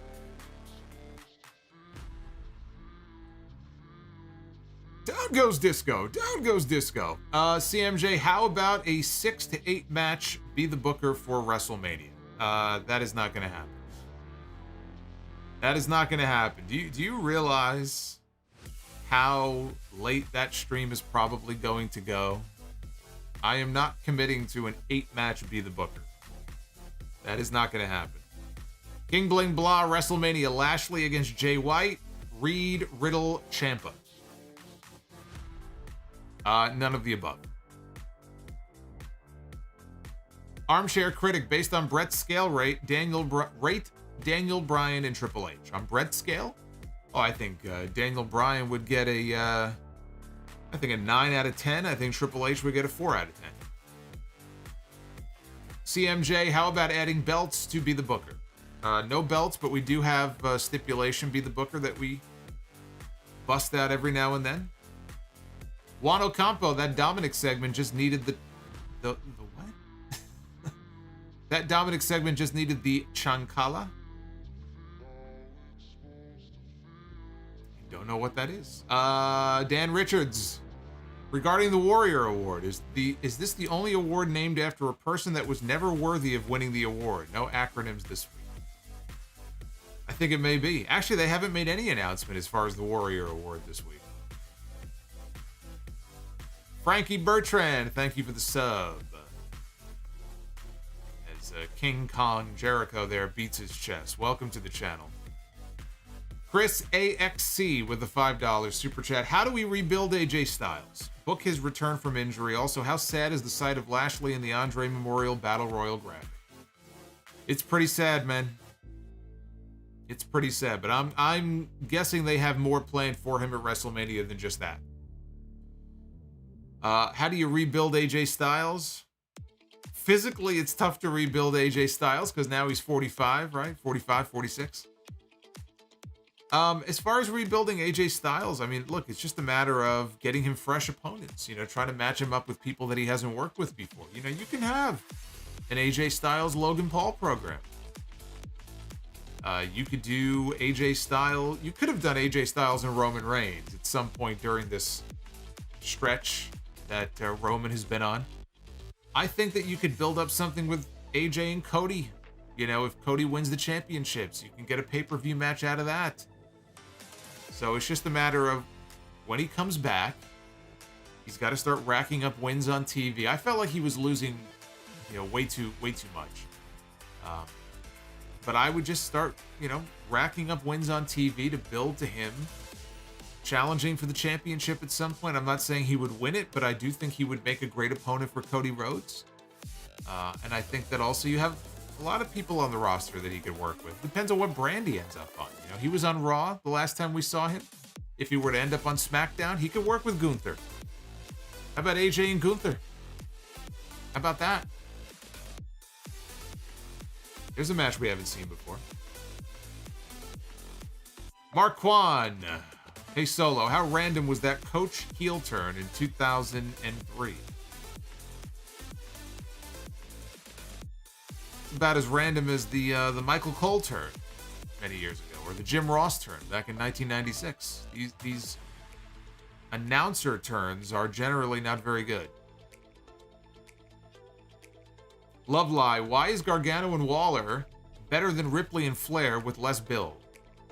Down goes Disco. Down goes Disco. CMJ, how about a 6 to 8 match Be the Booker for WrestleMania? That is not going to happen. That is not going to happen. Do you realize how late that stream is probably going to go? I am not committing to an 8-match Be the Booker. That is not going to happen. King Bling Blah, WrestleMania, Lashley against Jay White, Reed, Riddle, Ciampa. None of the above. Armchair Critic, based on Brett's scale rate Daniel Bryan and Triple H. On Brett's scale? Oh, I think Daniel Bryan would get a 9 out of 10. I think Triple H would get a 4 out of 10. CMJ, how about adding belts to Be the Booker? No belts, but we do have stipulation Be the Booker that we bust out every now and then. Juan Ocampo, that Dominik segment just needed the what? That Dominik segment just needed the chancala. Don't know what that is. Dan Richards, regarding the Warrior Award, is this the only award named after a person that was never worthy of winning the award? No acronyms this week. I think it may be. Actually, they haven't made any announcement as far as the Warrior Award this week. Frankie Bertrand, thank you for the sub. As King Kong Jericho there beats his chest. Welcome to the channel. Chris AXC with the $5 super chat. How do we rebuild AJ Styles? Book his return from injury. Also, how sad is the sight of Lashley in the Andre Memorial Battle Royal graphic? It's pretty sad, man. It's pretty sad, but I'm guessing they have more planned for him at WrestleMania than just that. How do you rebuild AJ Styles? Physically, it's tough to rebuild AJ Styles because now he's 45, right? 45, 46. As far as rebuilding AJ Styles, I mean, look, it's just a matter of getting him fresh opponents, trying to match him up with people that he hasn't worked with before. You can have an AJ Styles Logan Paul program. You could do AJ Styles. You could have done AJ Styles and Roman Reigns at some point during this stretch that Roman has been on. I think that you could build up something with AJ and Cody. If Cody wins the championships, you can get a pay-per-view match out of that. So it's just a matter of when he comes back, he's got to start racking up wins on TV. I felt like he was losing, way too much. But I would just start, racking up wins on TV to build to him challenging for the championship at some point. I'm not saying he would win it, but I do think he would make a great opponent for Cody Rhodes. And I think that also you have a lot of people on the roster that he could work with. Depends on what brand he ends up on. He was on Raw the last time we saw him. If he were to end up on SmackDown, he could work with Gunther. How about AJ and Gunther? How about that? Here's a match we haven't seen before. Mark Kwan. Hey Solo, how random was that Coach heel turn in 2003? It's about as random as the Michael Cole turn many years ago, or the Jim Ross turn back in 1996. These announcer turns are generally not very good. Love Lie, why is Gargano and Waller better than Ripley and Flair with less build?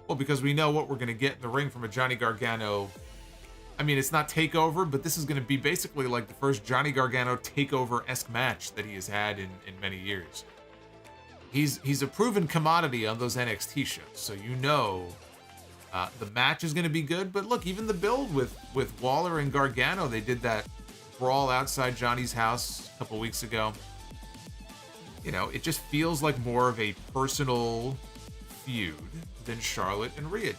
Well, because we know what we're going to get in the ring from a Johnny Gargano. I mean, it's not TakeOver, but this is going to be basically like the first Johnny Gargano TakeOver-esque match that he has had in many years. He's a proven commodity on those NXT shows, so you know the match is going to be good. But look, even the build with Waller and Gargano, they did that brawl outside Johnny's house a couple weeks ago. You know, it just feels like more of a personal feud than Charlotte and Rhea did.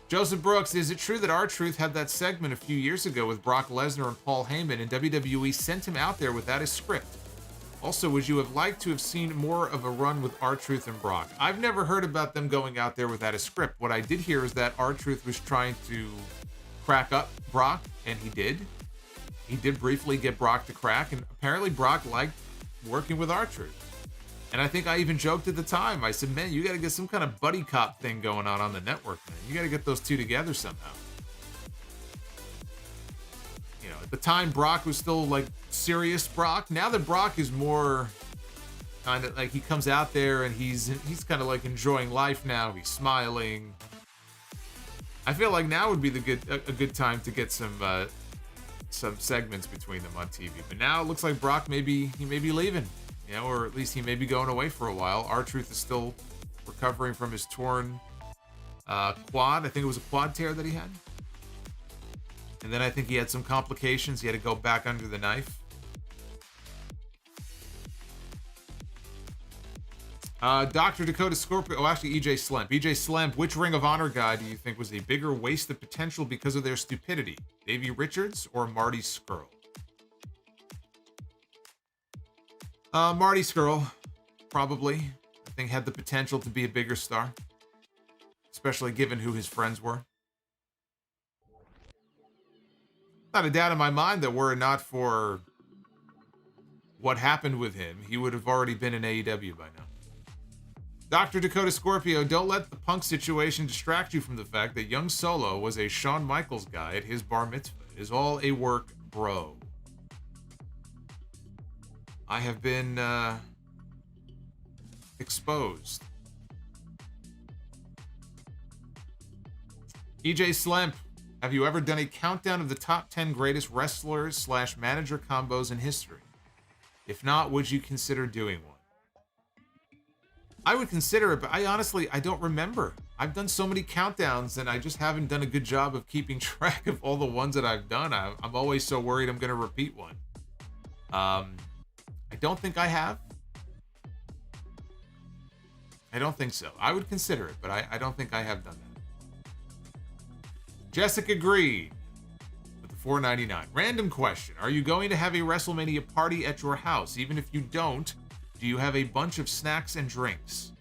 Joseph Brooks, is it true that R-Truth had that segment a few years ago with Brock Lesnar and Paul Heyman, and WWE sent him out there without a script? Also, would you have liked to have seen more of a run with R-Truth and Brock? I've never heard about them going out there without a script. What I did hear is that R-Truth was trying to crack up Brock, and he did. He did briefly get Brock to crack, and apparently Brock liked working with R-Truth. And I think I even joked at the time. I said, man, you got to get some kind of buddy cop thing going on the network, man. You got to get those two together somehow. You know, at the time, Brock was still like serious Brock. Now that Brock is more kind of like he comes out there and he's kind of like enjoying life now. He's smiling. I feel like now would be a good time to get some segments between them on TV. But now it looks like Brock may be leaving. You know, or at least he may be going away for a while. R-Truth is still recovering from his torn quad. I think it was a quad tear that he had. And then I think he had some complications. He had to go back under the knife. Dr. Dakota Scorpio. Oh, actually, EJ Slemp. EJ Slemp, which Ring of Honor guy do you think was a bigger waste of potential because of their stupidity? Davey Richards or Marty Scurll? Marty Scurll, probably. I think had the potential to be a bigger star, especially given who his friends were. Not a doubt in my mind that were it not for what happened with him, he would have already been in AEW by now. Dr. Dakota Scorpio, don't let the Punk situation distract you from the fact that young Solo was a Shawn Michaels guy at his bar mitzvah. It is all a work, bro. I have been exposed. EJ Slemp, have you ever done a countdown of the top 10 greatest wrestlers / manager combos in history? If not, would you consider doing one? I would consider it, but I don't remember. I've done so many countdowns and I just haven't done a good job of keeping track of all the ones that I've done. I'm always so worried I'm going to repeat one. I don't think I have. I don't think so. I would consider it, but I don't think I have done that. Jessica Green with the $4.99. Random question. Are you going to have a WrestleMania party at your house? Even if you don't, do you have a bunch of snacks and drinks?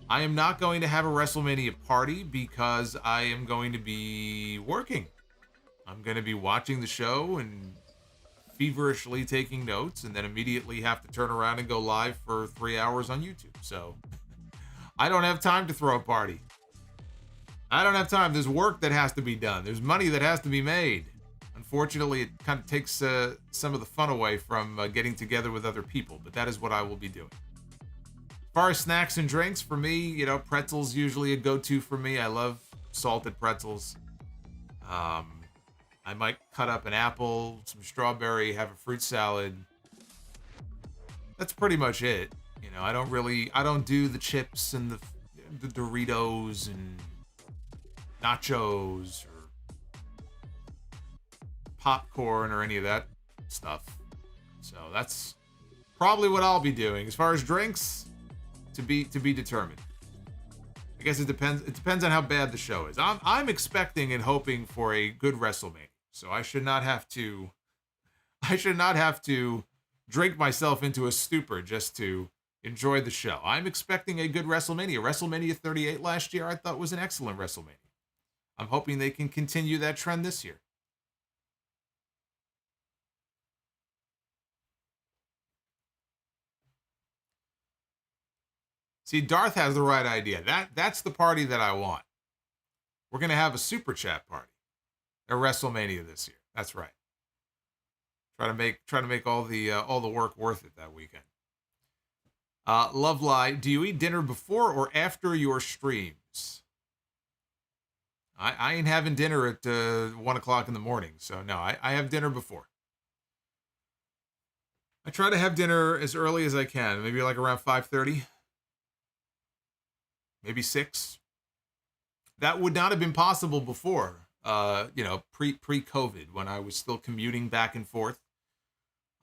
I am not going to have a WrestleMania party because I am going to be working. I'm going to be watching the show and feverishly taking notes, and then immediately have to turn around and go live for 3 hours on YouTube. So I don't have time to throw a party. I don't have time. There's work that has to be done. There's money that has to be made. Unfortunately, it kind of takes some of the fun away from getting together with other people, but that is what I will be doing. As far as snacks and drinks, for me, you know, pretzels usually a go-to for me. I love salted pretzels. I might cut up an apple, some strawberry, have a fruit salad. That's pretty much it. You know, I don't do the chips and the Doritos and nachos or popcorn or any of that stuff. So that's probably what I'll be doing. As far as drinks, to be determined. I guess it depends. It depends on how bad the show is. I'm expecting and hoping for a good WrestleMania. So I should not have to drink myself into a stupor just to enjoy the show. I'm expecting a good WrestleMania. WrestleMania 38 last year I thought was an excellent WrestleMania. I'm hoping they can continue that trend this year. See, Darth has the right idea. That's the party that I want. We're going to have a super chat party at WrestleMania this year. That's right. Try to make all the work worth it that weekend. Love Lie, do you eat dinner before or after your streams? I ain't having dinner at 1 o'clock in the morning, so no, I have dinner before. I try to have dinner as early as I can, maybe like around 5:30, maybe 6. That would not have been possible before, pre-COVID, when I was still commuting back and forth.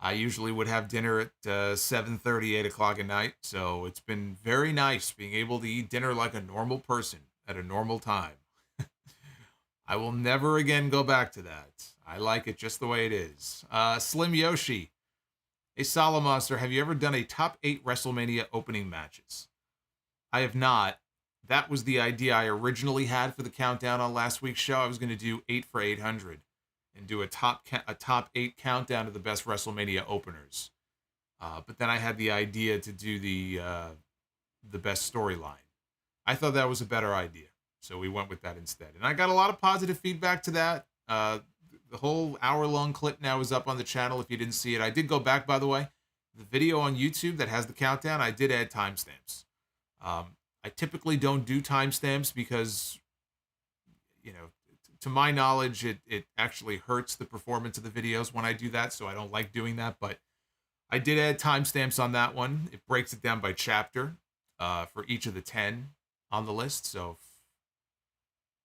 I usually would have dinner at 7:30, 8 o'clock at night, so it's been very nice being able to eat dinner like a normal person at a normal time. I will never again go back to that. I like it just the way it is. Slim Yoshi, hey Solomonster, have you ever done a top 8 WrestleMania opening matches? I have not. That was the idea I originally had for the countdown on last week's show. I was going to do 8 for 800 and do a top 8 countdown of the best WrestleMania openers. But then I had the idea to do the best storyline. I thought that was a better idea, so we went with that instead. And I got a lot of positive feedback to that. The whole hour-long clip now is up on the channel if you didn't see it. I did go back, by the way. The video on YouTube that has the countdown, I did add timestamps. I typically don't do timestamps because, to my knowledge, it actually hurts the performance of the videos when I do that, so I don't like doing that. But I did add timestamps on that one. It breaks it down by chapter for each of the 10 on the list. So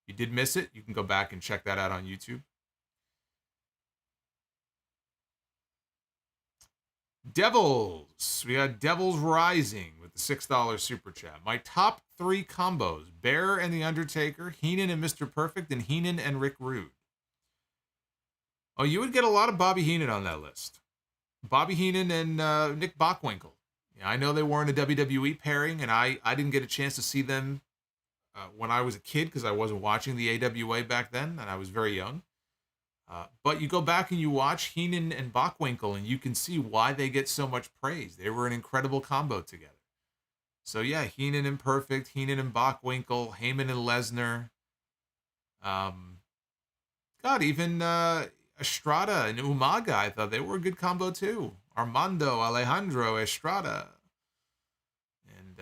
if you did miss it, you can go back and check that out on YouTube. Devils. We got Devils Rising with the $6 super chat. My top 3 combos: Bear and the Undertaker, Heenan and Mr. Perfect, and Heenan and Rick Rude. Oh, you would get a lot of Bobby Heenan on that list. Bobby Heenan and Nick Bockwinkel. Yeah, I know they weren't a WWE pairing, and I didn't get a chance to see them when I was a kid because I wasn't watching the AWA back then, and I was very young. But you go back and you watch Heenan and Bockwinkel, and you can see why they get so much praise. They were an incredible combo together. So yeah, Heenan and Perfect, Heenan and Bockwinkel, Heyman and Lesnar. God, even Estrada and Umaga, I thought they were a good combo too. Armando, Alejandro, Estrada, and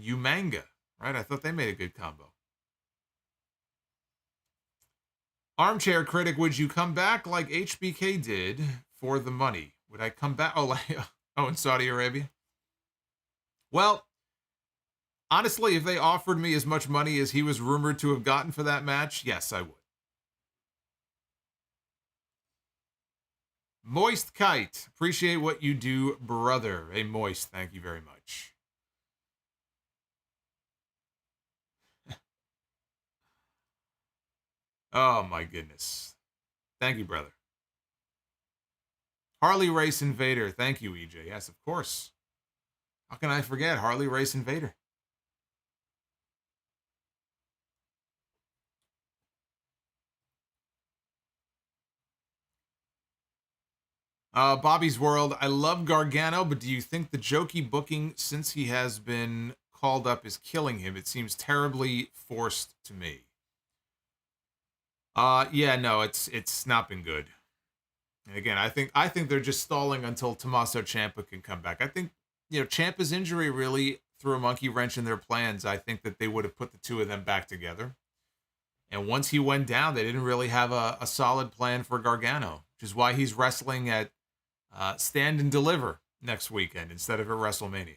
Umanga, right? I thought they made a good combo. Armchair Critic, would you come back like HBK did for the money? Would I come back? In Saudi Arabia? Well, honestly, if they offered me as much money as he was rumored to have gotten for that match, yes, I would. Moist Kite, appreciate what you do, brother. Hey, Moist, thank you very much. Oh, my goodness. Thank you, brother. Harley Race and Vader. Thank you, EJ. Yes, of course. How can I forget Harley Race and Vader? Bobby's World. I love Gargano, but do you think the jokey booking since he has been called up is killing him? It seems terribly forced to me. Yeah, no, it's not been good. And again, I think they're just stalling until Tommaso Ciampa can come back. I think, Ciampa's injury really threw a monkey wrench in their plans. I think that they would have put the two of them back together. And once he went down, they didn't really have a solid plan for Gargano, which is why he's wrestling at Stand and Deliver next weekend instead of at WrestleMania.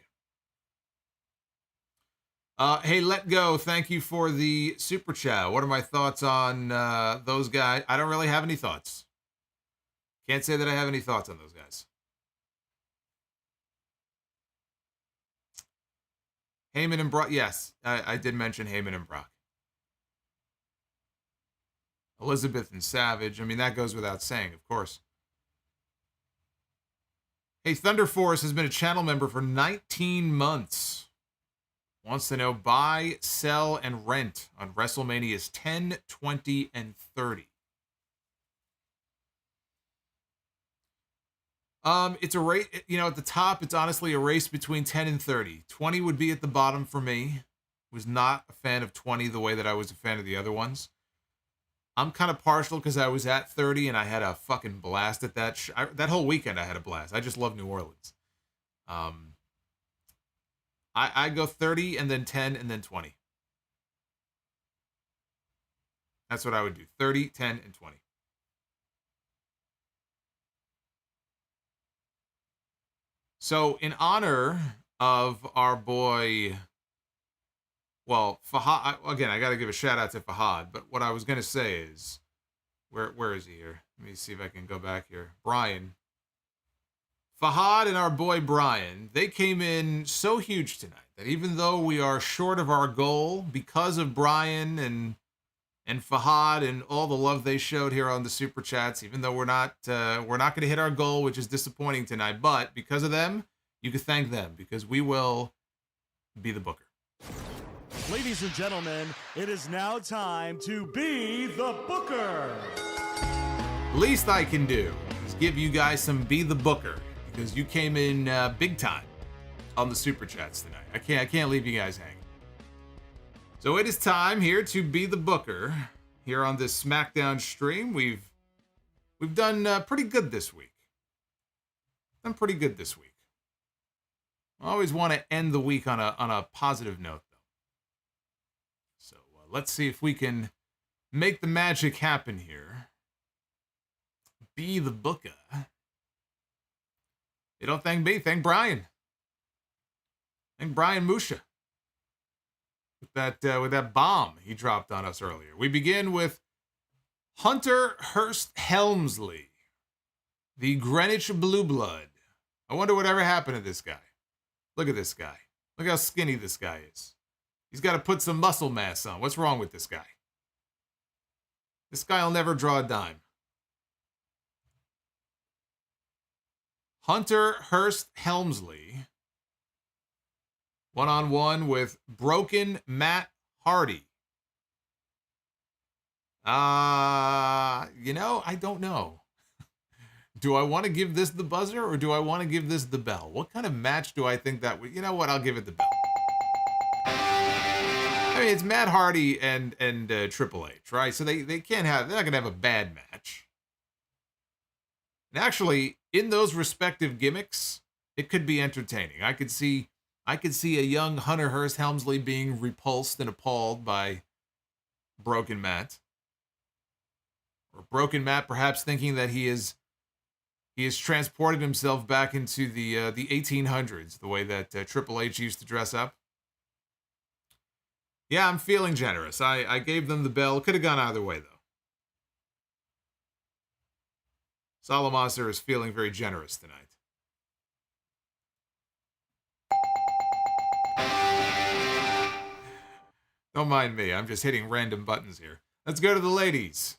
Hey, Let Go, thank you for the super chat. What are my thoughts on those guys? I don't really have any thoughts. Can't say that I have any thoughts on those guys. Heyman and Brock, yes, I did mention Heyman and Brock. Elizabeth and Savage, I mean, that goes without saying, of course. Hey, Thunder Force has been a channel member for 19 months. Wants to know buy, sell, and rent on WrestleManias 10, 20, and 30. It's a race, at the top, it's honestly a race between 10 and 30. 20 would be at the bottom for me. Was not a fan of 20 the way that I was a fan of the other ones. I'm kind of partial because I was at 30 and I had a fucking blast at that. That whole weekend I had a blast. I just love New Orleans. I go 30 and then 10 and then 20. That's what I would do. 30, 10, and 20. So in honor of our boy, well, Fahad, again, I got to give a shout out to Fahad, but what I was going to say is, where is he here? Let me see if I can go back here. Brian. Fahad and our boy Brian, they came in so huge tonight that even though we are short of our goal because of Brian and Fahad and all the love they showed here on the Super Chats, even though we're not going to hit our goal, which is disappointing tonight, but because of them, you can thank them because we will be the booker. Ladies and gentlemen, it is now time to be the booker. Least I can do is give you guys some be the booker because you came in big time on the Super Chats tonight. I can't leave you guys hanging. So it is time here to be the booker here on this SmackDown stream. We've done pretty good this week. I always want to end the week on a positive note, though. So let's see if we can make the magic happen here. Be the booker. You don't thank me, thank Brian. Thank Brian Musha. With that bomb he dropped on us earlier. We begin with Hunter Hearst Helmsley, the Greenwich Blue Blood. I wonder whatever happened to this guy. Look at this guy. Look how skinny this guy is. He's got to put some muscle mass on. What's wrong with this guy? This guy will never draw a dime. Hunter Hearst Helmsley, one-on-one with Broken Matt Hardy. I don't know. Do I want to give this the buzzer or do I want to give this the bell? What kind of match do I think that would... You know what? I'll give it the bell. I mean, it's Matt Hardy and Triple H, right? So they can't have... They're not going to have a bad match. And actually, in those respective gimmicks, it could be entertaining. I could see a young Hunter Hearst Helmsley being repulsed and appalled by Broken Matt. Or Broken Matt perhaps thinking that he has transported himself back into the 1800s, the way that Triple H used to dress up. Yeah, I'm feeling generous. I gave them the bell. Could have gone either way, though. Solomonster is feeling very generous tonight. Don't mind me. I'm just hitting random buttons here. Let's go to the ladies.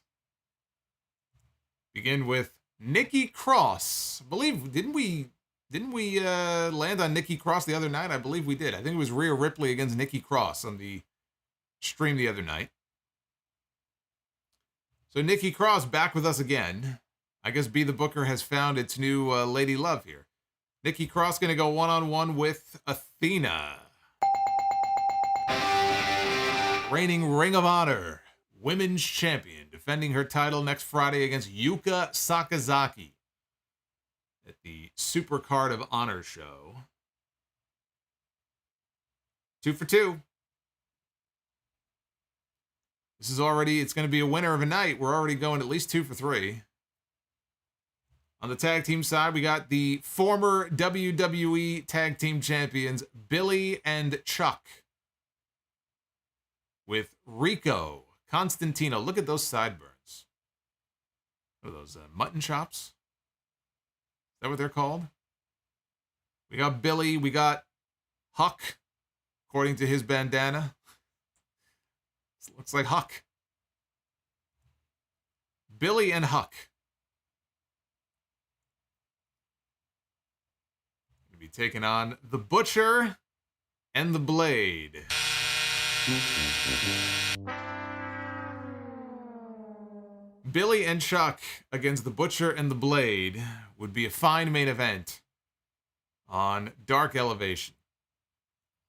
Begin with Nikki Cross. I believe, didn't we land on Nikki Cross the other night? I believe we did. I think it was Rhea Ripley against Nikki Cross on the stream the other night. So Nikki Cross back with us again. I guess Be the Booker has found its new lady love here. Nikki Cross going to go one-on-one with Athena. Reigning Ring of Honor Women's Champion, defending her title next Friday against Yuka Sakazaki at the Super Card of Honor show. 2 for 2. This is already, it's going to be a winner of a night. We're already going at least 2 for 3. On the tag team side, we got the former WWE Tag Team Champions, Billy and Chuck, with Rico Constantino. Look at those sideburns. What are those, mutton chops? Is that what they're called? We got Billy. We got Huck, according to his bandana. This looks like Huck. Billy and Huck. Going to be taking on the Butcher and the Blade. Billy and Chuck against the Butcher and the Blade would be a fine main event on Dark Elevation.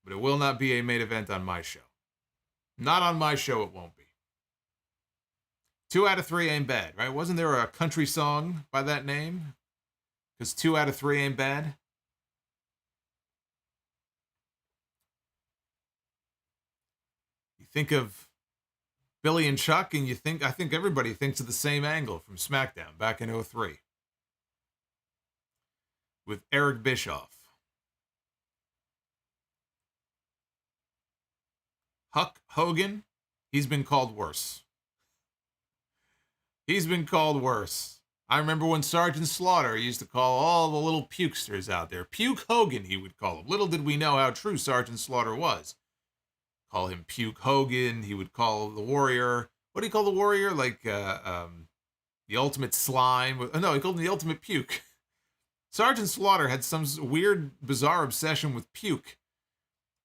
But it will not be a main event on my show. Not on my show, it won't be. 2 out of 3 ain't bad, right? Wasn't there a country song by that name? Because 2 out of 3 ain't bad. think of Billy and Chuck, and I think everybody thinks of the same angle from SmackDown back in 03 with Eric Bischoff. Huck Hogan, he's been called worse. He's been called worse. I remember when Sergeant Slaughter used to call all the little pukesters out there. Puke Hogan, he would call him. Little did we know how true Sergeant Slaughter was. Call him Puke Hogan. He would call the Warrior. What do you call the Warrior? Like the Ultimate Slime. No, he called him the Ultimate Puke. Sergeant Slaughter had some weird, bizarre obsession with puke.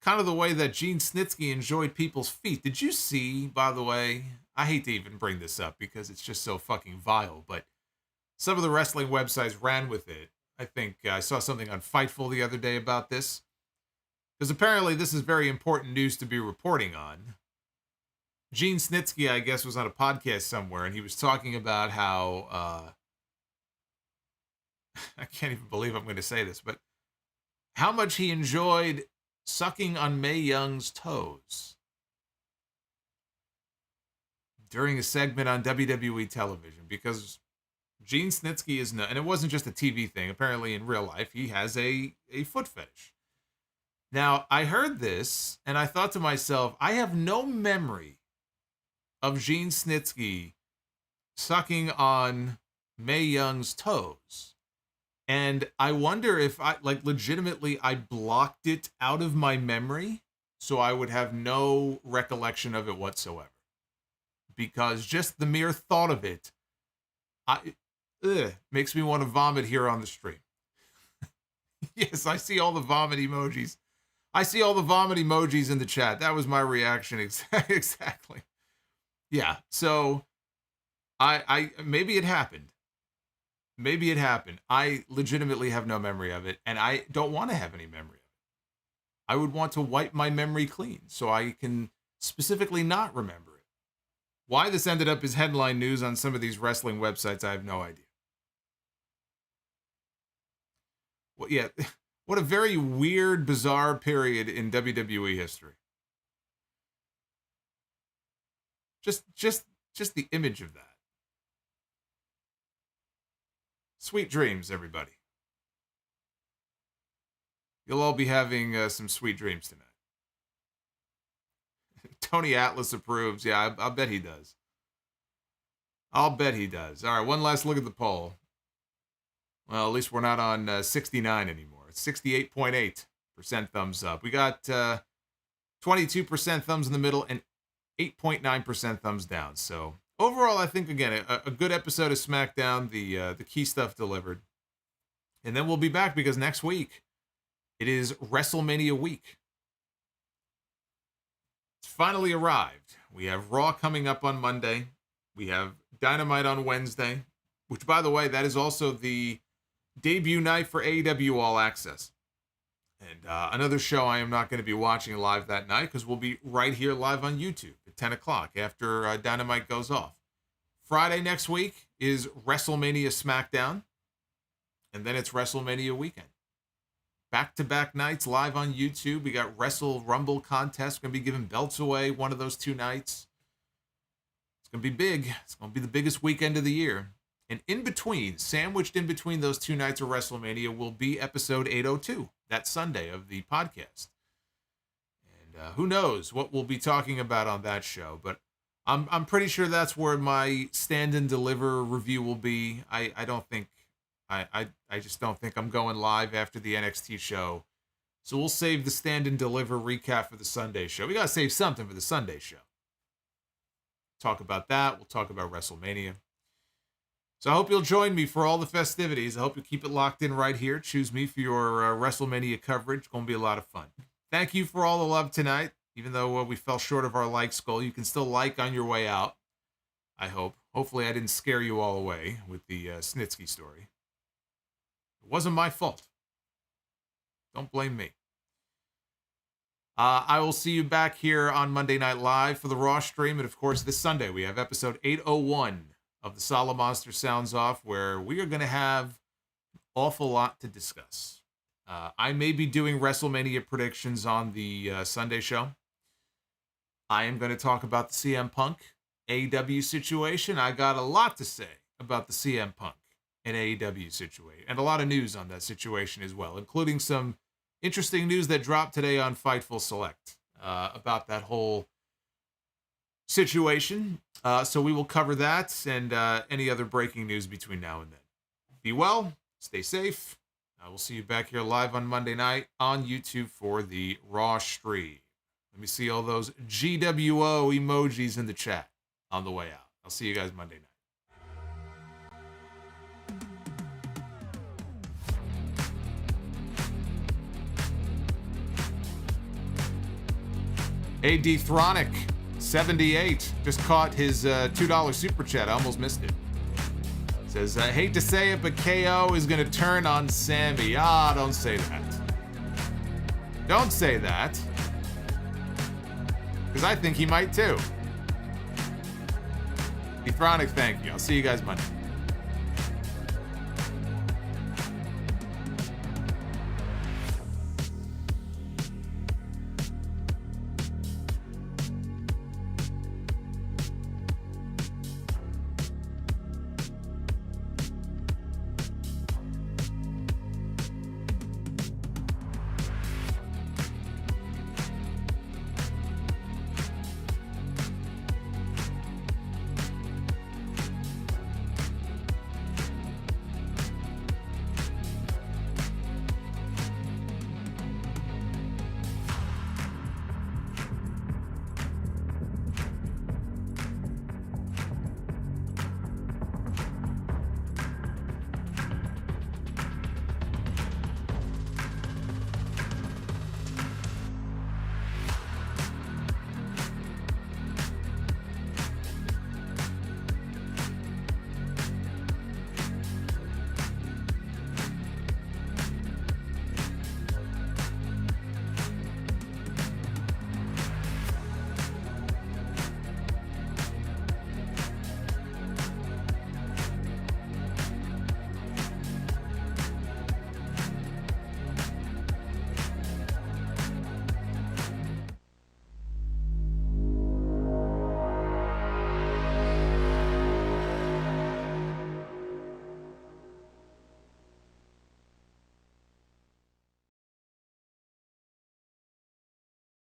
Kind of the way that Gene Snitsky enjoyed people's feet. Did you see, by the way, I hate to even bring this up because it's just so fucking vile, but some of the wrestling websites ran with it. I think I saw something on Fightful the other day about this. Because apparently this is very important news to be reporting on. Gene Snitsky, I guess, was on a podcast somewhere, and he was talking about how, I can't even believe I'm going to say this, but how much he enjoyed sucking on Mae Young's toes during a segment on WWE television, because Gene Snitsky is, and it wasn't just a TV thing, apparently in real life, he has a foot fetish. Now, I heard this, and I thought to myself, I have no memory of Gene Snitsky sucking on Mae Young's toes. And I wonder if legitimately I blocked it out of my memory, so I would have no recollection of it whatsoever. Because just the mere thought of it, makes me want to vomit here on the stream. Yes, I see all the vomit emojis. I see all the vomit emojis in the chat. That was my reaction exactly. Yeah, so I maybe it happened. Maybe it happened. I legitimately have no memory of it, and I don't want to have any memory of it. I would want to wipe my memory clean so I can specifically not remember it. Why this ended up as headline news on some of these wrestling websites, I have no idea. Well, yeah, what a very weird, bizarre period in WWE history. Just the image of that. Sweet dreams, everybody. You'll all be having some sweet dreams tonight. Tony Atlas approves. Yeah, I'll bet he does. I'll bet he does. All right, one last look at the poll. Well, at least we're not on 69 anymore. It's 68.8% thumbs up. We got 22% thumbs in the middle and 8.9% thumbs down. So overall, I think, again, a good episode of SmackDown. The key stuff delivered. And then we'll be back because next week, it is WrestleMania week. It's finally arrived. We have Raw coming up on Monday. We have Dynamite on Wednesday, which, by the way, that is also the debut night for AEW All Access. And another show I am not going to be watching live that night because we'll be right here live on YouTube at 10 o'clock after Dynamite goes off. Friday next week is WrestleMania Smackdown, and then it's WrestleMania weekend. Back-to-back nights live on YouTube. We got Wrestle Rumble contest. We're going to be giving belts away one of those two nights. It's going to be big. It's going to be the biggest weekend of the year. And in between, sandwiched in between those two nights of WrestleMania, will be episode 802, that Sunday of the podcast. And who knows what we'll be talking about on that show. But I'm pretty sure that's where my stand and deliver review will be. I just don't think I'm going live after the NXT show. So we'll save the stand and deliver recap for the Sunday show. We got to save something for the Sunday show. Talk about that. We'll talk about WrestleMania. So I hope you'll join me for all the festivities. I hope you keep it locked in right here. Choose me for your WrestleMania coverage. It's going to be a lot of fun. Thank you for all the love tonight. Even though we fell short of our likes goal, you can still like on your way out. I hope. Hopefully I didn't scare you all away with the Snitsky story. It wasn't my fault. Don't blame me. I will see you back here on Monday Night Live for the Raw stream. And, of course, this Sunday we have episode 801 of the Solomonster Sounds Off, where we are going to have an awful lot to discuss. I may be doing WrestleMania predictions on the Sunday show. I am going to talk about the CM Punk AEW situation. I got a lot to say about the CM Punk and AEW situation, and a lot of news on that situation as well, including some interesting news that dropped today on Fightful Select about that whole situation. So we will cover that and any other breaking news between now and then. Be well, stay safe. I will see you back here live on Monday night on YouTube for the Raw stream. Let me see all those GWO emojis in the chat on the way out. I'll see you guys Monday night. AD Thronic 78 just caught his $2 super chat. I almost missed it. Says, I hate to say it, but KO is going to turn on Sami. Don't say that. Don't say that. Because I think he might too. Ethronic, thank you. I'll see you guys Monday.